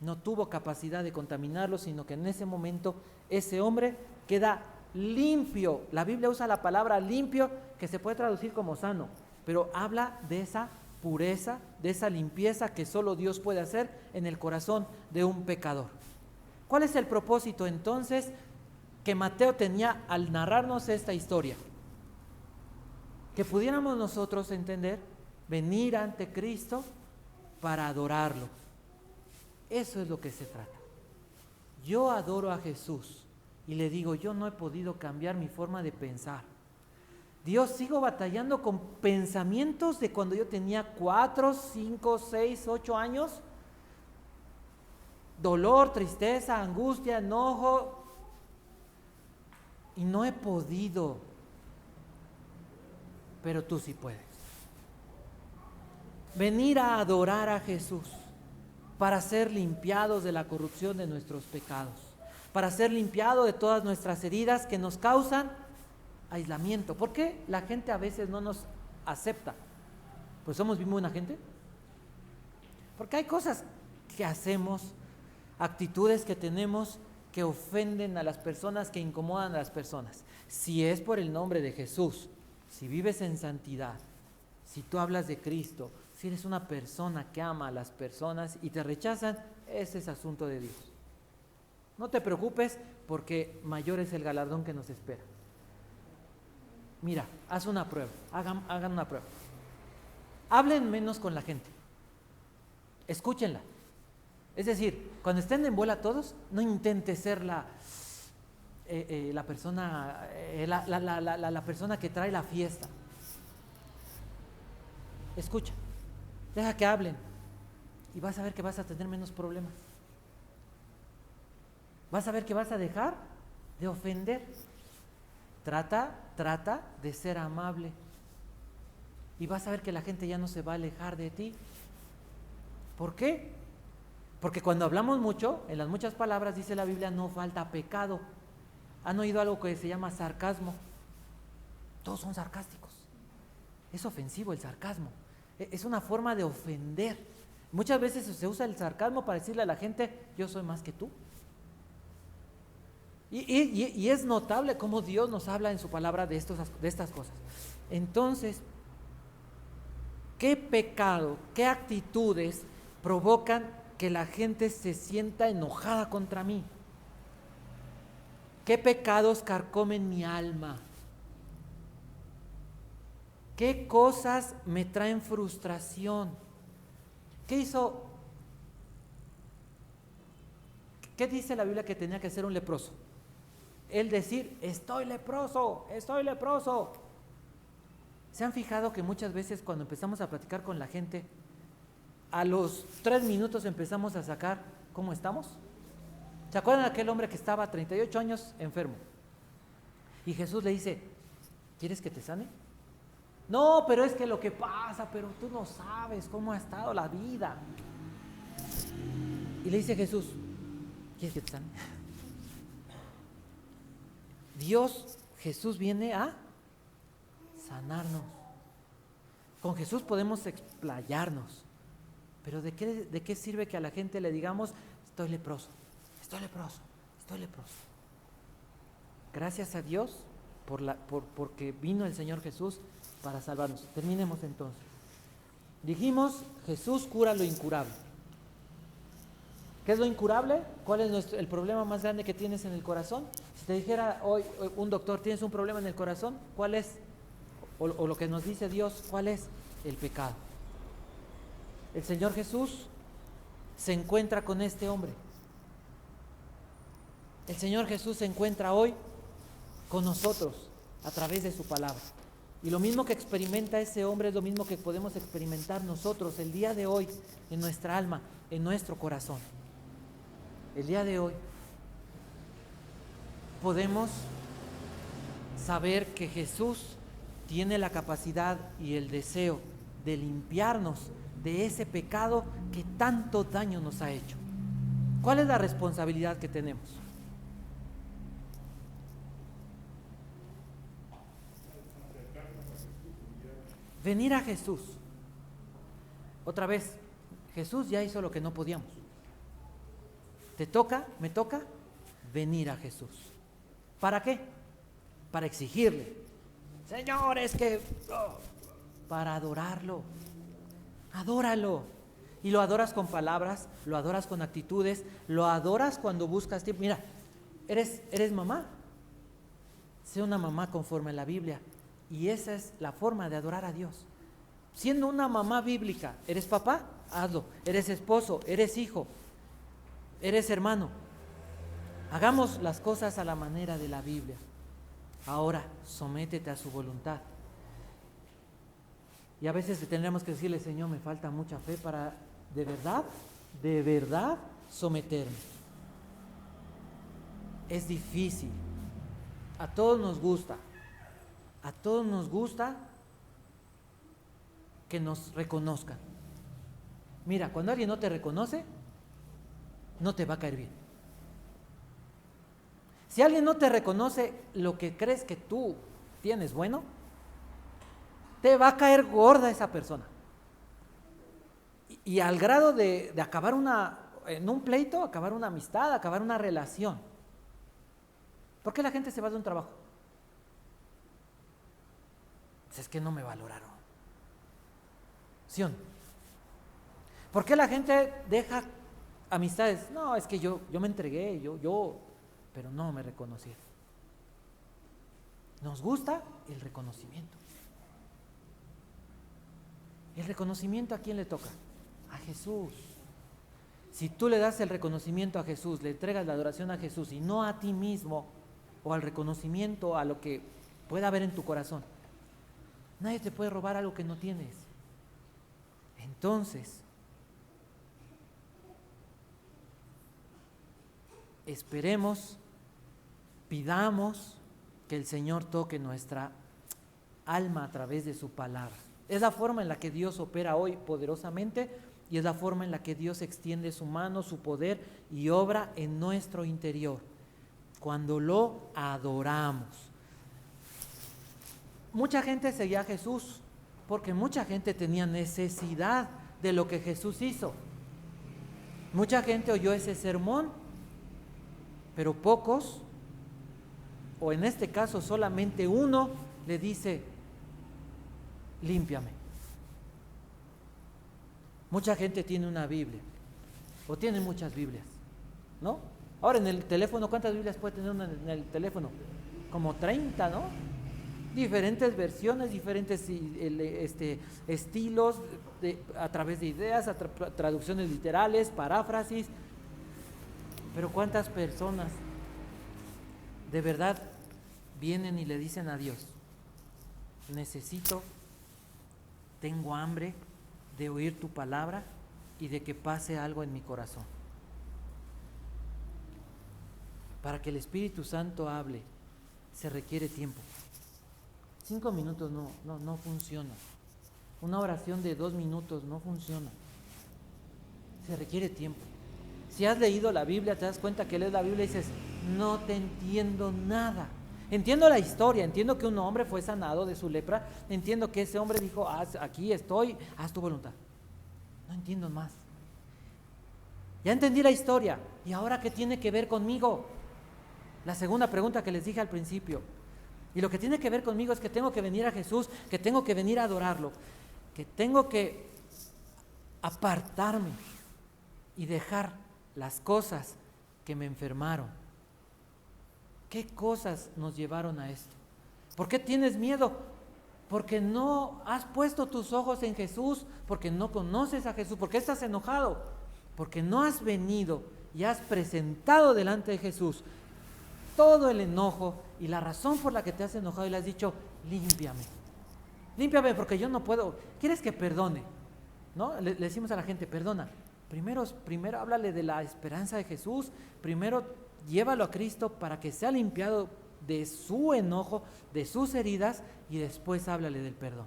no tuvo capacidad de contaminarlo, sino que en ese momento ese hombre queda limpio. La Biblia usa la palabra limpio, que se puede traducir como sano, pero habla de esa pureza, de esa limpieza que solo Dios puede hacer en el corazón de un pecador. ¿Cuál es el propósito entonces que Mateo tenía al narrarnos esta historia? Que pudiéramos nosotros entender, venir ante Cristo para adorarlo. Eso es lo que se trata. Yo adoro a Jesús y le digo, yo no he podido cambiar mi forma de pensar. Dios, sigo batallando con pensamientos de cuando yo tenía 4, 5, 6, 8 años. Dolor, tristeza, angustia, enojo. Y no he podido. Pero tú sí puedes. Venir a adorar a Jesús para ser limpiados de la corrupción de nuestros pecados, para ser limpiados de todas nuestras heridas que nos causan aislamiento. ¿Por qué la gente a veces no nos acepta? Pues somos bien buena gente. Porque hay cosas que hacemos, actitudes que tenemos que ofenden a las personas, que incomodan a las personas. Si es por el nombre de Jesús, si vives en santidad, si tú hablas de Cristo, si eres una persona que ama a las personas y te rechazan, ese es asunto de Dios. No te preocupes, porque mayor es el galardón que nos espera. Mira, haz una prueba, hagan una prueba. Hablen menos con la gente, escúchenla. Es decir, cuando estén en bola todos, no intentes ser la persona, la persona que trae la fiesta. Escucha, deja que hablen y vas a ver que vas a tener menos problemas. Vas a ver que vas a dejar de ofender. Trata de ser amable y vas a ver que la gente ya no se va a alejar de ti. ¿Por qué? Porque cuando hablamos mucho, en las muchas palabras, dice la Biblia, no falta pecado. ¿Han oído algo que se llama sarcasmo? Todos son sarcásticos. Es ofensivo el sarcasmo. Es una forma de ofender. Muchas veces se usa el sarcasmo para decirle a la gente, yo soy más que tú. Y es notable cómo Dios nos habla en su palabra de estas cosas. Entonces, ¿qué pecado, qué actitudes provocan que la gente se sienta enojada contra mí? ¿Qué pecados carcomen mi alma? ¿Qué cosas me traen frustración? ¿Qué hizo? ¿Qué dice la Biblia que tenía que hacer un leproso? El decir, estoy leproso, estoy leproso. ¿Se han fijado que muchas veces cuando empezamos a platicar con la gente, a los 3 minutos empezamos a sacar cómo estamos? ¿Se acuerdan de aquel hombre que estaba 38 años enfermo? Y Jesús le dice, ¿quieres que te sane? No, pero es que lo que pasa, pero tú no sabes cómo ha estado la vida. Y le dice Jesús, ¿quieres que te sane? Jesús viene a sanarnos. Con Jesús podemos explayarnos, pero ¿de qué sirve que a la gente le digamos, estoy leproso, estoy leproso, estoy leproso? Gracias a Dios porque vino el Señor Jesús para salvarnos. Terminemos entonces. Dijimos, Jesús cura lo incurable. ¿Qué es lo incurable? ¿Cuál es el problema más grande que tienes en el corazón? Si te dijera hoy un doctor, ¿tienes un problema en el corazón? ¿Cuál es? O lo que nos dice Dios, ¿cuál es? El pecado. El Señor Jesús se encuentra con este hombre. El Señor Jesús se encuentra hoy con nosotros a través de su palabra. Y lo mismo que experimenta ese hombre es lo mismo que podemos experimentar nosotros el día de hoy en nuestra alma, en nuestro corazón. El día de hoy podemos saber que Jesús tiene la capacidad y el deseo de limpiarnos de ese pecado que tanto daño nos ha hecho. ¿Cuál es la responsabilidad que tenemos? Venir a Jesús. Otra vez, Jesús ya hizo lo que no podíamos. Me toca venir a Jesús. ¿Para qué? Para exigirle. Señor, es que... para adorarlo. Adóralo. Y lo adoras con palabras, lo adoras con actitudes, lo adoras cuando buscas tiempo. Mira, eres mamá. Sé una mamá conforme a la Biblia. Y esa es la forma de adorar a Dios. Siendo una mamá bíblica, ¿eres papá? Hazlo. ¿Eres esposo? ¿Eres hijo? ¿Eres hermano? Hagamos las cosas a la manera de la Biblia. Ahora, sométete a su voluntad. Y a veces tendremos que decirle, Señor, me falta mucha fe para de verdad someterme. Es difícil. A todos nos gusta que nos reconozcan. Mira, cuando alguien no te reconoce, no te va a caer bien. Si alguien no te reconoce lo que crees que tú tienes bueno, te va a caer gorda esa persona. Y al grado de acabar en un pleito, acabar una amistad, acabar una relación. ¿Por qué la gente se va de un trabajo? Pues es que no me valoraron. ¿Sí o no? ¿Por qué la gente deja amistades? No, es que yo me entregué, pero no me reconocieron. Nos gusta el reconocimiento. ¿El reconocimiento a quién le toca? A Jesús. Si tú le das el reconocimiento a Jesús, le entregas la adoración a Jesús y no a ti mismo o al reconocimiento a lo que pueda haber en tu corazón, nadie te puede robar algo que no tienes. Entonces, esperemos, pidamos que el Señor toque nuestra alma a través de su palabra. Es la forma en la que Dios opera hoy poderosamente y es la forma en la que Dios extiende su mano, su poder y obra en nuestro interior cuando lo adoramos. Mucha gente seguía a Jesús porque mucha gente tenía necesidad de lo que Jesús hizo. Mucha gente oyó ese sermón, pero pocos, o en este caso solamente uno, le dice, límpiame. Mucha gente tiene una Biblia, o tiene muchas Biblias, ¿no? Ahora en el teléfono, ¿cuántas Biblias puede tener uno en el teléfono? Como 30, ¿no? Diferentes versiones, diferentes estilos, a través de ideas, traducciones literales, paráfrasis. Pero ¿cuántas personas de verdad vienen y le dicen a Dios, tengo hambre de oír tu palabra y de que pase algo en mi corazón? Para que el Espíritu Santo hable, se requiere tiempo. 5 minutos no funciona. Una oración de 2 minutos no funciona. Se requiere tiempo. Si has leído la Biblia, te das cuenta que lees la Biblia y dices, no te entiendo nada. Entiendo la historia, entiendo que un hombre fue sanado de su lepra, entiendo que ese hombre dijo, aquí estoy, haz tu voluntad. No entiendo más. Ya entendí la historia, ¿y ahora qué tiene que ver conmigo? La segunda pregunta que les dije al principio. Y lo que tiene que ver conmigo es que tengo que venir a Jesús, que tengo que venir a adorarlo, que tengo que apartarme y dejar las cosas que me enfermaron. ¿Qué cosas nos llevaron a esto? ¿Por qué tienes miedo? Porque no has puesto tus ojos en Jesús, porque no conoces a Jesús, porque estás enojado, porque no has venido y has presentado delante de Jesús todo el enojo y la razón por la que te has enojado y le has dicho, límpiame porque yo no puedo. ¿Quieres que perdone? ¿No? Le decimos a la gente, perdona. Primero háblale de la esperanza de Jesús, primero llévalo a Cristo para que sea limpiado de su enojo, de sus heridas, y después háblale del perdón.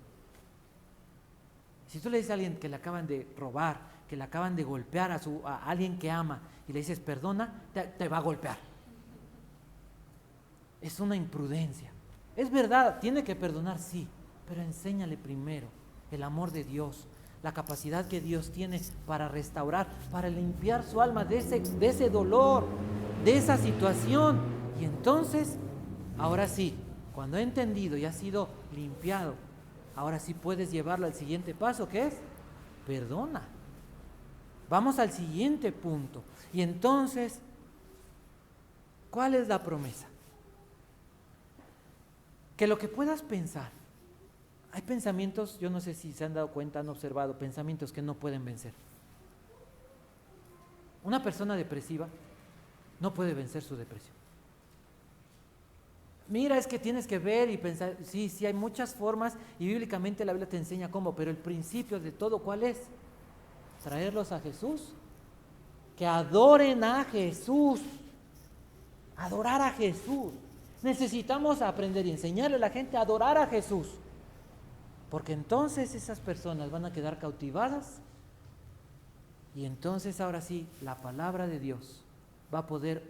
Si tú le dices a alguien que le acaban de robar, que le acaban de golpear a alguien que ama, y le dices perdona, te va a golpear. Es una imprudencia. Es verdad, tiene que perdonar, sí, pero enséñale primero el amor de Dios, la capacidad que Dios tiene para restaurar, para limpiar su alma de ese dolor, de esa situación. Y entonces, ahora sí, cuando he entendido y ha sido limpiado, ahora sí puedes llevarlo al siguiente paso, que es perdona. Vamos al siguiente punto. Y entonces, ¿cuál es la promesa? Que lo que puedas pensar, hay pensamientos, yo no sé si se han dado cuenta, han observado, pensamientos que no pueden vencer. Una persona depresiva no puede vencer su depresión. Mira, es que tienes que ver y pensar, sí, hay muchas formas y bíblicamente la Biblia te enseña cómo, pero el principio de todo, ¿cuál es? Traerlos a Jesús, que adoren a Jesús, adorar a Jesús. Necesitamos aprender y enseñarle a la gente a adorar a Jesús, porque entonces esas personas van a quedar cautivadas y entonces ahora sí la palabra de Dios va a poder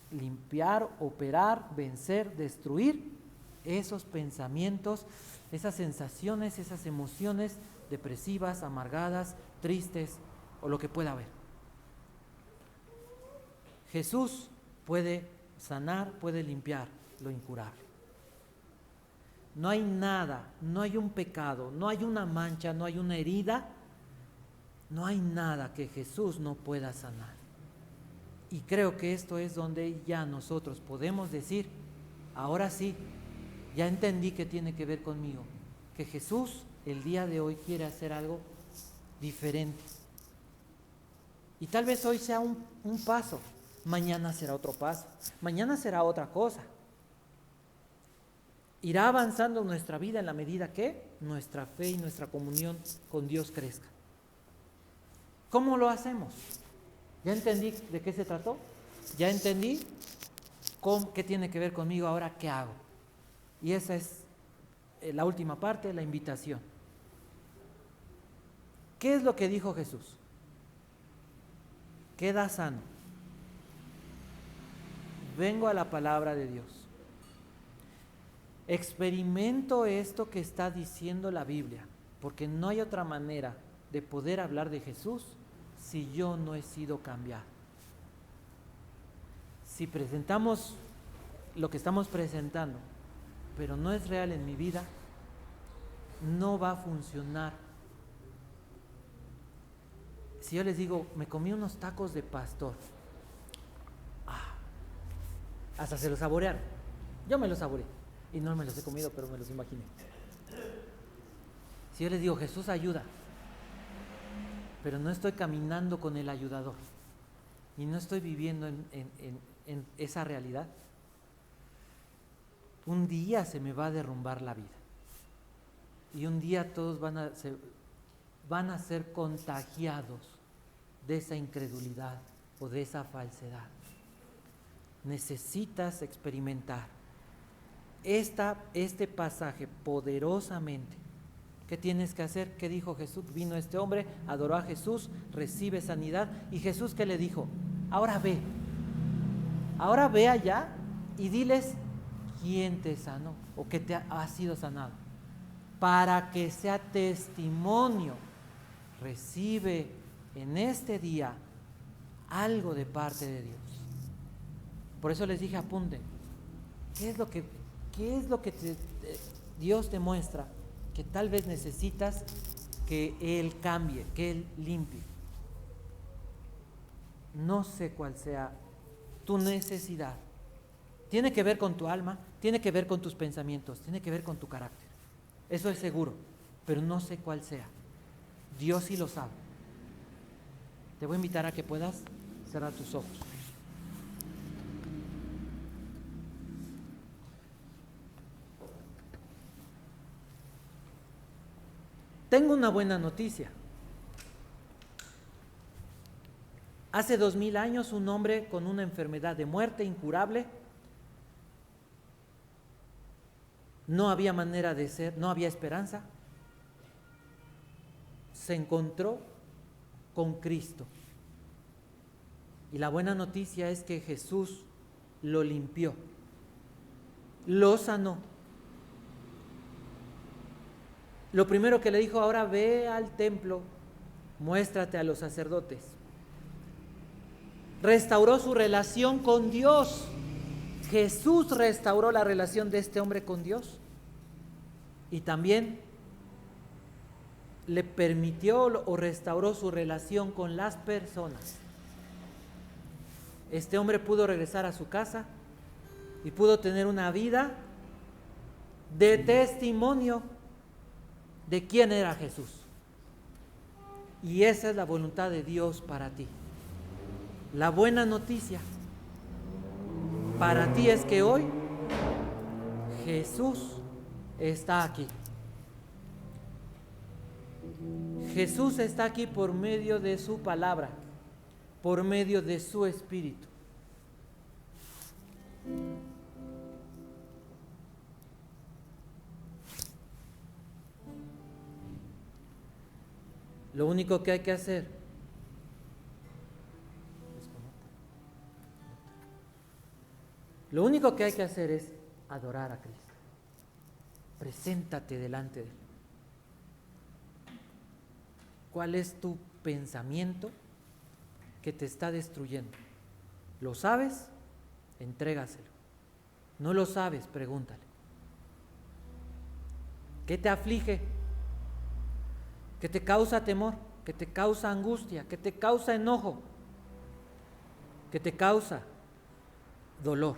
limpiar, operar, vencer, destruir esos pensamientos, esas sensaciones, esas emociones depresivas, amargadas, tristes o lo que pueda haber. Jesús puede sanar, puede limpiar lo incurable. No hay nada, no hay un pecado, no hay una mancha, no hay una herida, no hay nada que Jesús no pueda sanar. Y creo que esto es donde ya nosotros podemos decir, ahora sí, ya entendí que tiene que ver conmigo, que Jesús el día de hoy quiere hacer algo diferente. Y tal vez hoy sea un paso, mañana será otro paso, mañana será otra cosa. Irá avanzando nuestra vida en la medida que nuestra fe y nuestra comunión con Dios crezca. ¿Cómo lo hacemos? ¿Ya entendí de qué se trató? ¿Ya entendí qué tiene que ver conmigo? Ahora, ¿qué hago? Y esa es la última parte, la invitación. ¿Qué es lo que dijo Jesús? Queda sano. Vengo a la palabra de Dios. Experimento esto que está diciendo la Biblia, porque no hay otra manera de poder hablar de Jesús si yo no he sido cambiado. Si presentamos lo que estamos presentando, pero no es real en mi vida, no va a funcionar. Si yo les digo, me comí unos tacos de pastor, hasta se los saborearon. Yo me los saboreé y no me los he comido, pero me los imaginé. Si yo les digo, Jesús ayuda, pero no estoy caminando con el ayudador y no estoy viviendo en esa realidad, un día se me va a derrumbar la vida y un día todos van a ser contagiados de esa incredulidad o de esa falsedad. Necesitas experimentar este pasaje poderosamente. ¿Qué tienes que hacer? ¿Qué dijo Jesús? Vino este hombre, adoró a Jesús, recibe sanidad. ¿Y Jesús qué le dijo? Ahora ve allá y diles quién te sanó o que te ha sido sanado. Para que sea testimonio, recibe en este día algo de parte de Dios. Por eso les dije, apunten. ¿Qué es lo que Dios te muestra que tal vez necesitas que Él cambie, que Él limpie? No sé cuál sea tu necesidad. Tiene que ver con tu alma, tiene que ver con tus pensamientos, tiene que ver con tu carácter. Eso es seguro, pero no sé cuál sea. Dios sí lo sabe. Te voy a invitar a que puedas cerrar tus ojos. Tengo una buena noticia. Hace 2000 años un hombre con una enfermedad de muerte incurable, no había manera de ser, no había esperanza, se encontró con Cristo. Y la buena noticia es que Jesús lo limpió, lo sanó. Lo primero que le dijo: ahora ve al templo, muéstrate a los sacerdotes. Restauró su relación con Dios. Jesús restauró la relación de este hombre con Dios. Y también le permitió o restauró su relación con las personas. Este hombre pudo regresar a su casa y pudo tener una vida de testimonio de quién era Jesús. Y esa es la voluntad de Dios para ti. La buena noticia para ti es que hoy Jesús está aquí. Jesús está aquí por medio de su palabra, por medio de su Espíritu. Lo único que hay que hacer es adorar a Cristo. Preséntate delante de Él. ¿Cuál es tu pensamiento que te está destruyendo? ¿Lo sabes? Entrégaselo. ¿No lo sabes? Pregúntale. ¿Qué te aflige? ¿Qué te causa temor? ¿Qué te causa angustia? ¿Qué te causa enojo? ¿Qué te causa dolor?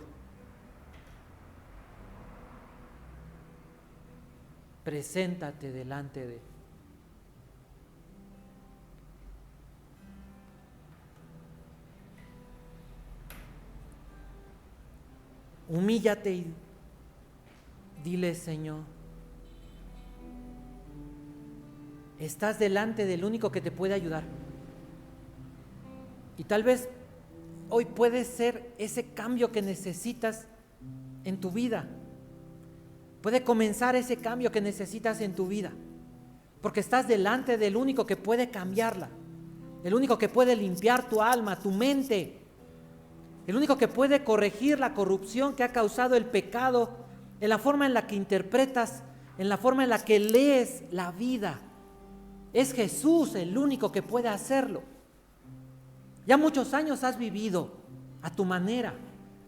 Preséntate delante de Él. Humíllate y dile: Señor, estás delante del único que te puede ayudar. Y tal vez hoy puede ser ese cambio que necesitas en tu vida. Puede comenzar ese cambio que necesitas en tu vida, porque estás delante del único que puede cambiarla, el único que puede limpiar tu alma, tu mente, el único que puede corregir la corrupción que ha causado el pecado en la forma en la que interpretas, en la forma en la que lees la vida. Es Jesús el único que puede hacerlo. Ya muchos años has vivido a tu manera,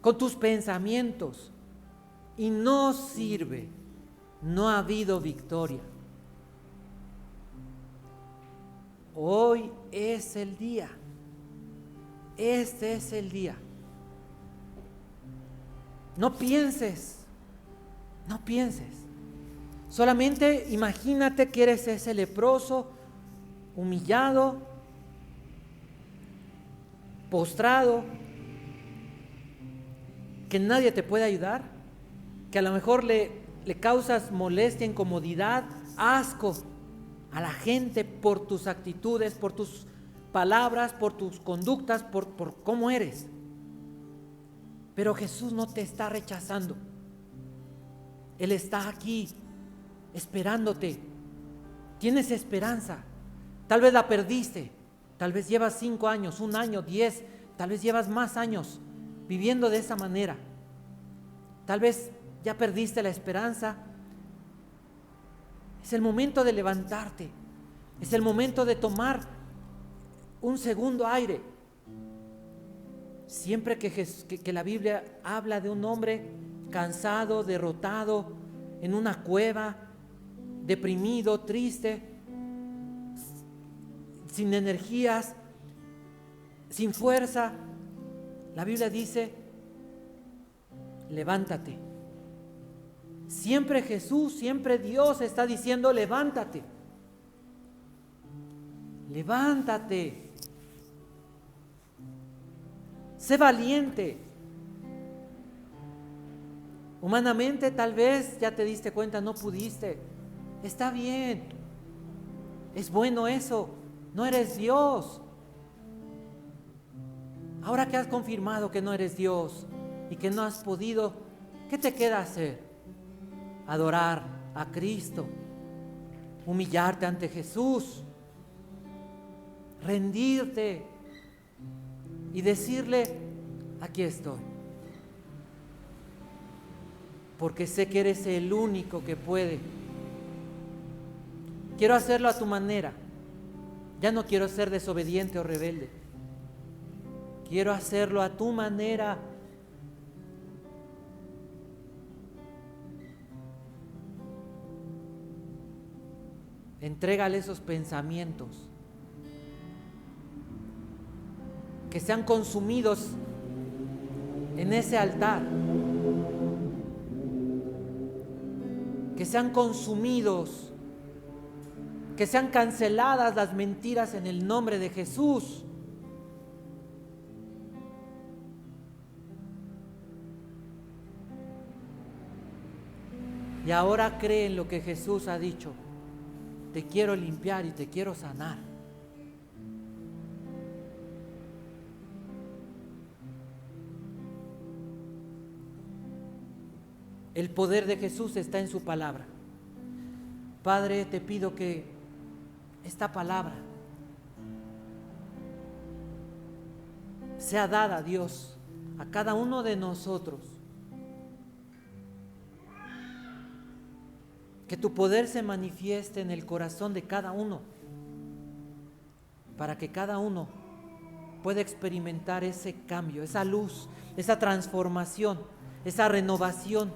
con tus pensamientos, y no sirve, no ha habido victoria. Hoy es el día, este es el día. No pienses, solamente imagínate que eres ese leproso, humillado, postrado, que nadie te puede ayudar, que a lo mejor le causas molestia, incomodidad, asco a la gente por tus actitudes, por tus palabras, por tus conductas, por cómo eres. Pero Jesús no te está rechazando. Él está aquí esperándote. Tienes esperanza. Tal vez la perdiste. Tal vez llevas 5 años, 1 año, 10. Tal vez llevas más años viviendo de esa manera. Tal vez ya perdiste la esperanza. Es el momento de levantarte. Es el momento de tomar un segundo aire. Siempre que la Biblia habla de un hombre cansado, derrotado, en una cueva, deprimido, triste, sin energías, sin fuerza, la Biblia dice: levántate. Siempre Jesús, siempre Dios está diciendo: levántate. Levántate. Sé valiente. Humanamente tal vez ya te diste cuenta, no pudiste. Está bien. Es bueno eso. No eres Dios. Ahora que has confirmado que no eres Dios y que no has podido, ¿qué te queda hacer? Adorar a Cristo, humillarte ante Jesús, rendirte y decirle: aquí estoy, porque sé que eres el único que puede. Quiero hacerlo a tu manera. Ya no quiero ser desobediente o rebelde. Quiero hacerlo a tu manera. Entrégale esos pensamientos que sean consumidos en ese altar, que sean consumidos, que sean canceladas las mentiras en el nombre de Jesús. Y ahora cree en lo que Jesús ha dicho: te quiero limpiar y te quiero sanar. El poder de Jesús está en su palabra. Padre, te pido que esta palabra sea dada, Dios, a cada uno de nosotros. Que tu poder se manifieste en el corazón de cada uno, para que cada uno pueda experimentar ese cambio, esa luz, esa transformación, esa renovación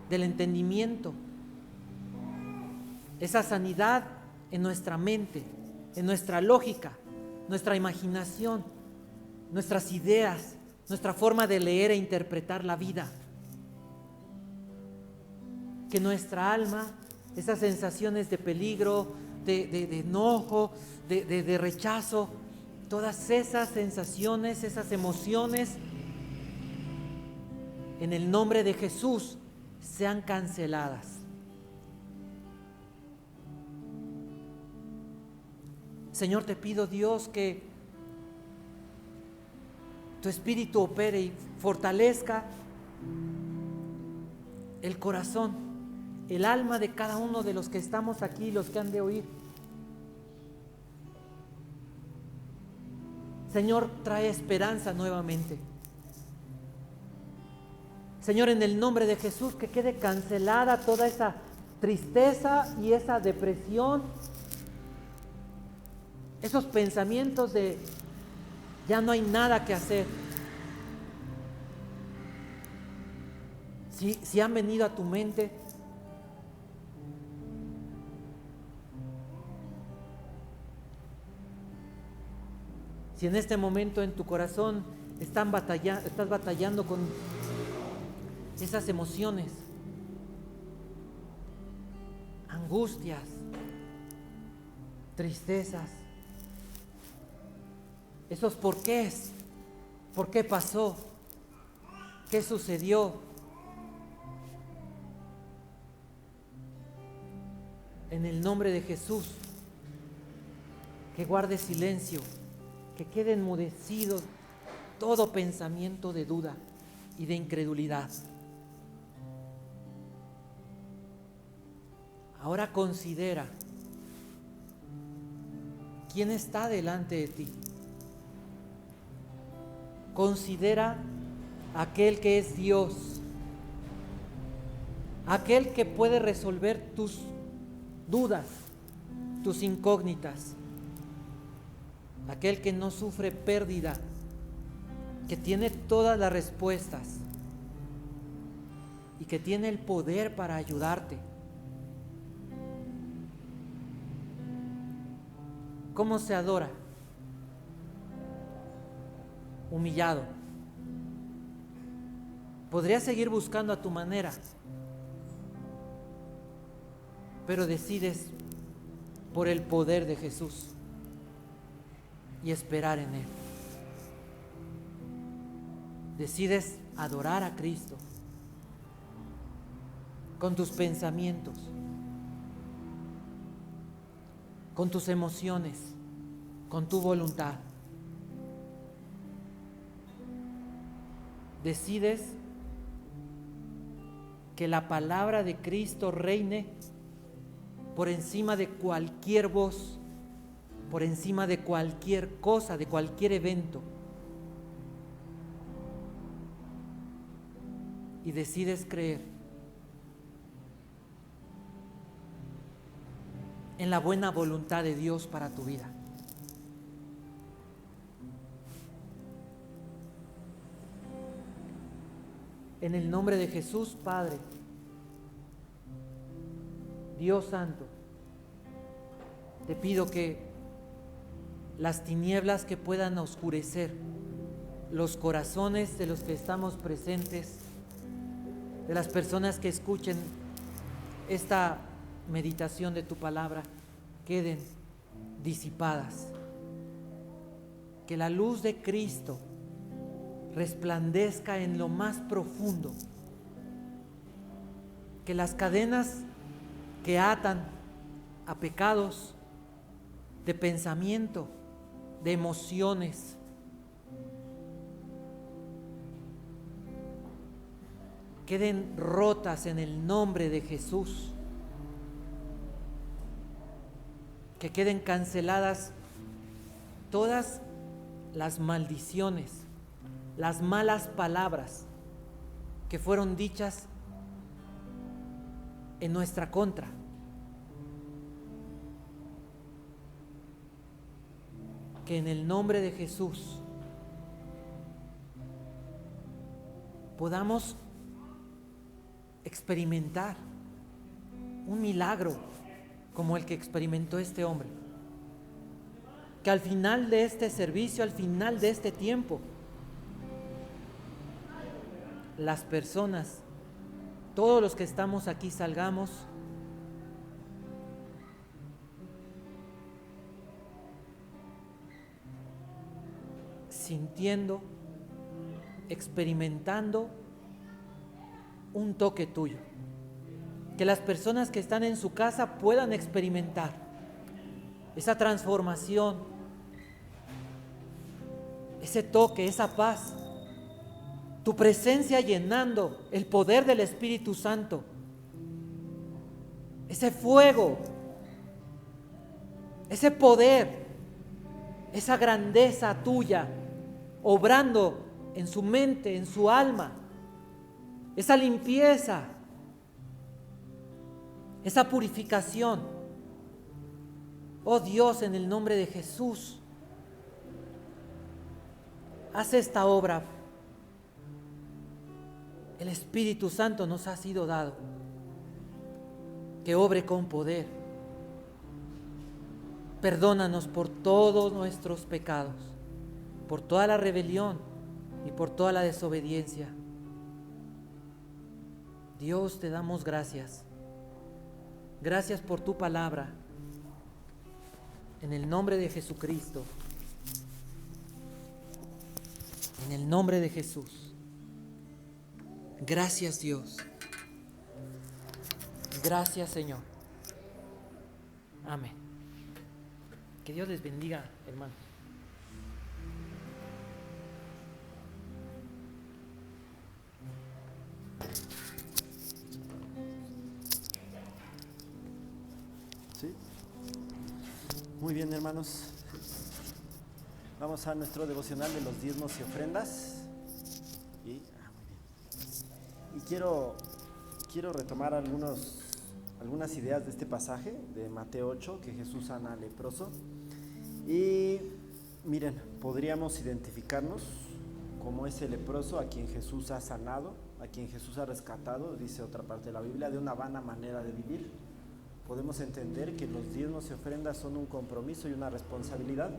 del entendimiento, esa sanidad en nuestra mente, en nuestra lógica, nuestra imaginación, nuestras ideas, nuestra forma de leer e interpretar la vida. Que nuestra alma, esas sensaciones de peligro, de enojo, de rechazo, todas esas sensaciones, esas emociones, en el nombre de Jesús, sean canceladas. Señor, te pido, Dios, que tu Espíritu opere y fortalezca el corazón, el alma de cada uno de los que estamos aquí, los que han de oír. Señor, trae esperanza nuevamente. Señor, en el nombre de Jesús, que quede cancelada toda esa tristeza y esa depresión, esos pensamientos de ya no hay nada que hacer. Si han venido a tu mente, si en este momento en tu corazón estás batallando con esas emociones, angustias, tristezas, esos porqués, ¿por qué pasó? ¿Qué sucedió? En el nombre de Jesús, que guarde silencio, que quede enmudecido todo pensamiento de duda y de incredulidad. Ahora considera quién está delante de ti. Considera aquel que es Dios, aquel que puede resolver tus dudas, tus incógnitas, aquel que no sufre pérdida, que tiene todas las respuestas y que tiene el poder para ayudarte. ¿Cómo se adora? Humillado. Podrías seguir buscando a tu manera, pero decides por el poder de Jesús y esperar en Él. Decides adorar a Cristo con tus pensamientos, con tus emociones, con tu voluntad. Decides que la palabra de Cristo reine por encima de cualquier voz, por encima de cualquier cosa, de cualquier evento. Y decides creer en la buena voluntad de Dios para tu vida. En el nombre de Jesús, Padre, Dios Santo, te pido que las tinieblas que puedan oscurecer los corazones de los que estamos presentes, de las personas que escuchen esta meditación de tu palabra, queden disipadas. Que la luz de Cristo resplandezca en lo más profundo. Que las cadenas que atan a pecados de pensamiento, de emociones, queden rotas en el nombre de Jesús. Que queden canceladas todas las maldiciones, las malas palabras que fueron dichas en nuestra contra. Que en el nombre de Jesús podamos experimentar un milagro como el que experimentó este hombre. Que al final de este servicio, al final de este tiempo, las personas, todos los que estamos aquí, salgamos sintiendo, experimentando un toque tuyo. Que las personas que están en su casa puedan experimentar esa transformación, ese toque, esa paz, tu presencia llenando el poder del Espíritu Santo, ese fuego, ese poder, esa grandeza tuya, obrando en su mente, en su alma, esa limpieza, esa purificación. Oh Dios, en el nombre de Jesús, haz esta obra. El Espíritu Santo nos ha sido dado, que obre con poder. Perdónanos por todos nuestros pecados, por toda la rebelión y por toda la desobediencia. Dios, te damos gracias. Gracias por tu palabra. En el nombre de Jesucristo. En el nombre de Jesús. Gracias, Dios. Gracias, Señor. Amén. Que Dios les bendiga, hermanos. ¿Sí? Muy bien, hermanos. Vamos a nuestro devocional de los diezmos y ofrendas. Muy bien. Y quiero quiero retomar algunas ideas de este pasaje de Mateo 8, que Jesús sana al leproso. Y miren, podríamos identificarnos como ese leproso a quien Jesús ha sanado, a quien Jesús ha rescatado, dice otra parte de la Biblia, de una vana manera de vivir. Podemos entender que los diezmos y ofrendas son un compromiso y una responsabilidad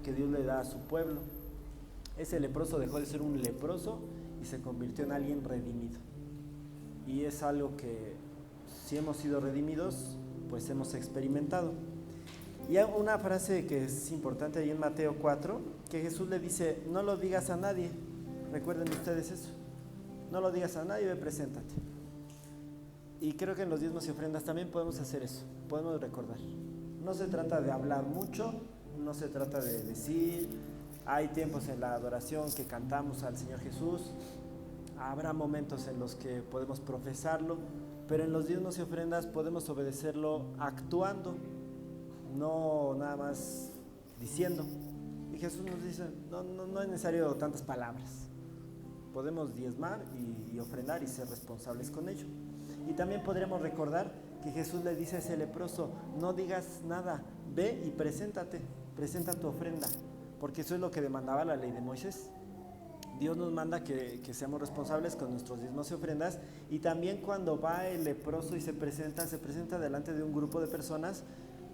que Dios le da a su pueblo. Ese leproso dejó de ser un leproso y se convirtió en alguien redimido. Y es algo que, si hemos sido redimidos, pues hemos experimentado. Y hay una frase que es importante ahí en Mateo 4, que Jesús le dice: no lo digas a nadie. Recuerden ustedes eso. No lo digas a nadie, ve, preséntate. Y creo que en los diezmos y ofrendas también podemos hacer eso, podemos recordar. No se trata de hablar mucho, no se trata de decir. Hay tiempos en la adoración que cantamos al Señor Jesús, habrá momentos en los que podemos profesarlo, pero en los diezmos y ofrendas podemos obedecerlo actuando, no nada más diciendo. Y Jesús nos dice, no es necesario tantas palabras. Podemos diezmar y ofrendar y ser responsables con ello. Y también podremos recordar que Jesús le dice a ese leproso: no digas nada, ve y preséntate, presenta tu ofrenda, porque eso es lo que demandaba la ley de Moisés. Dios nos manda que seamos responsables con nuestros diezmos y ofrendas, y también cuando va el leproso y se presenta delante de un grupo de personas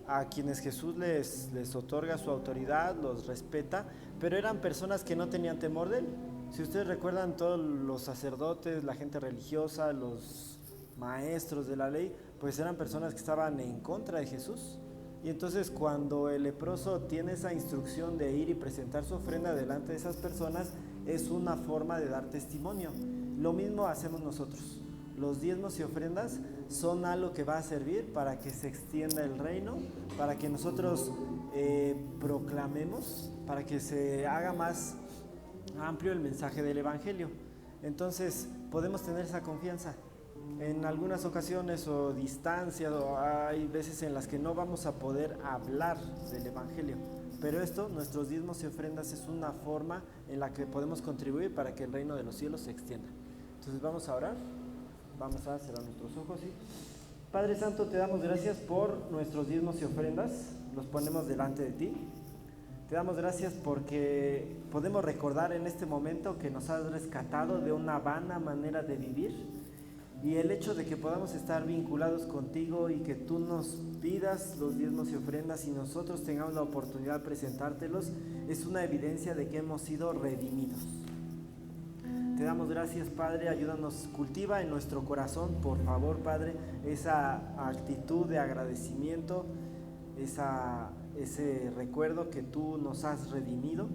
a quienes Jesús les otorga su autoridad, los respeta, pero eran personas que no tenían temor de él. Si ustedes recuerdan, todos los sacerdotes, la gente religiosa, los maestros de la ley, pues eran personas que estaban en contra de Jesús. Y entonces cuando el leproso tiene esa instrucción de ir y presentar su ofrenda delante de esas personas, es una forma de dar testimonio. Lo mismo hacemos nosotros. Los diezmos y ofrendas son algo que va a servir para que se extienda el reino, para que nosotros proclamemos, para que se haga más amplio el mensaje del Evangelio. Entonces podemos tener esa confianza. En algunas ocasiones o distancias, o hay veces en las que no vamos a poder hablar del Evangelio, pero esto, nuestros diezmos y ofrendas, es una forma en la que podemos contribuir para que el reino de los cielos se extienda. Entonces vamos a orar, vamos a cerrar nuestros ojos. ¿Sí? Padre Santo, te damos gracias por nuestros diezmos y ofrendas, los ponemos delante de ti. Te damos gracias porque podemos recordar en este momento que nos has rescatado de una vana manera de vivir. Y el hecho de que podamos estar vinculados contigo y que tú nos pidas los diezmos y ofrendas y nosotros tengamos la oportunidad de presentártelos, es una evidencia de que hemos sido redimidos. Te damos gracias, Padre, ayúdanos, cultiva en nuestro corazón, por favor, Padre, esa actitud de agradecimiento, ese recuerdo que tú nos has redimido.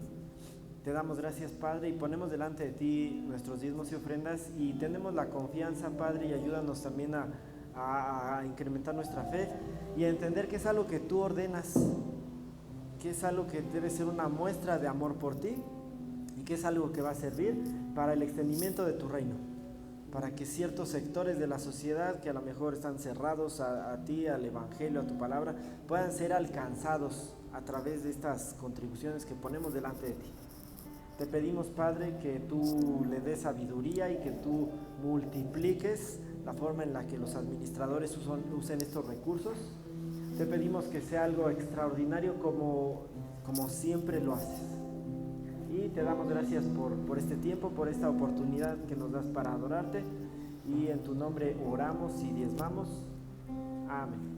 Te damos gracias, Padre, y ponemos delante de ti nuestros diezmos y ofrendas y tenemos la confianza, Padre, y ayúdanos también a incrementar nuestra fe y a entender que es algo que tú ordenas, que es algo que debe ser una muestra de amor por ti y que es algo que va a servir para el extendimiento de tu reino, para que ciertos sectores de la sociedad que a lo mejor están cerrados a ti, al Evangelio, a tu palabra, puedan ser alcanzados a través de estas contribuciones que ponemos delante de ti. Te pedimos, Padre, que tú le des sabiduría y que tú multipliques la forma en la que los administradores usen estos recursos. Te pedimos que sea algo extraordinario como siempre lo haces. Y te damos gracias por este tiempo, por esta oportunidad que nos das para adorarte. Y en tu nombre oramos y diezmamos. Amén.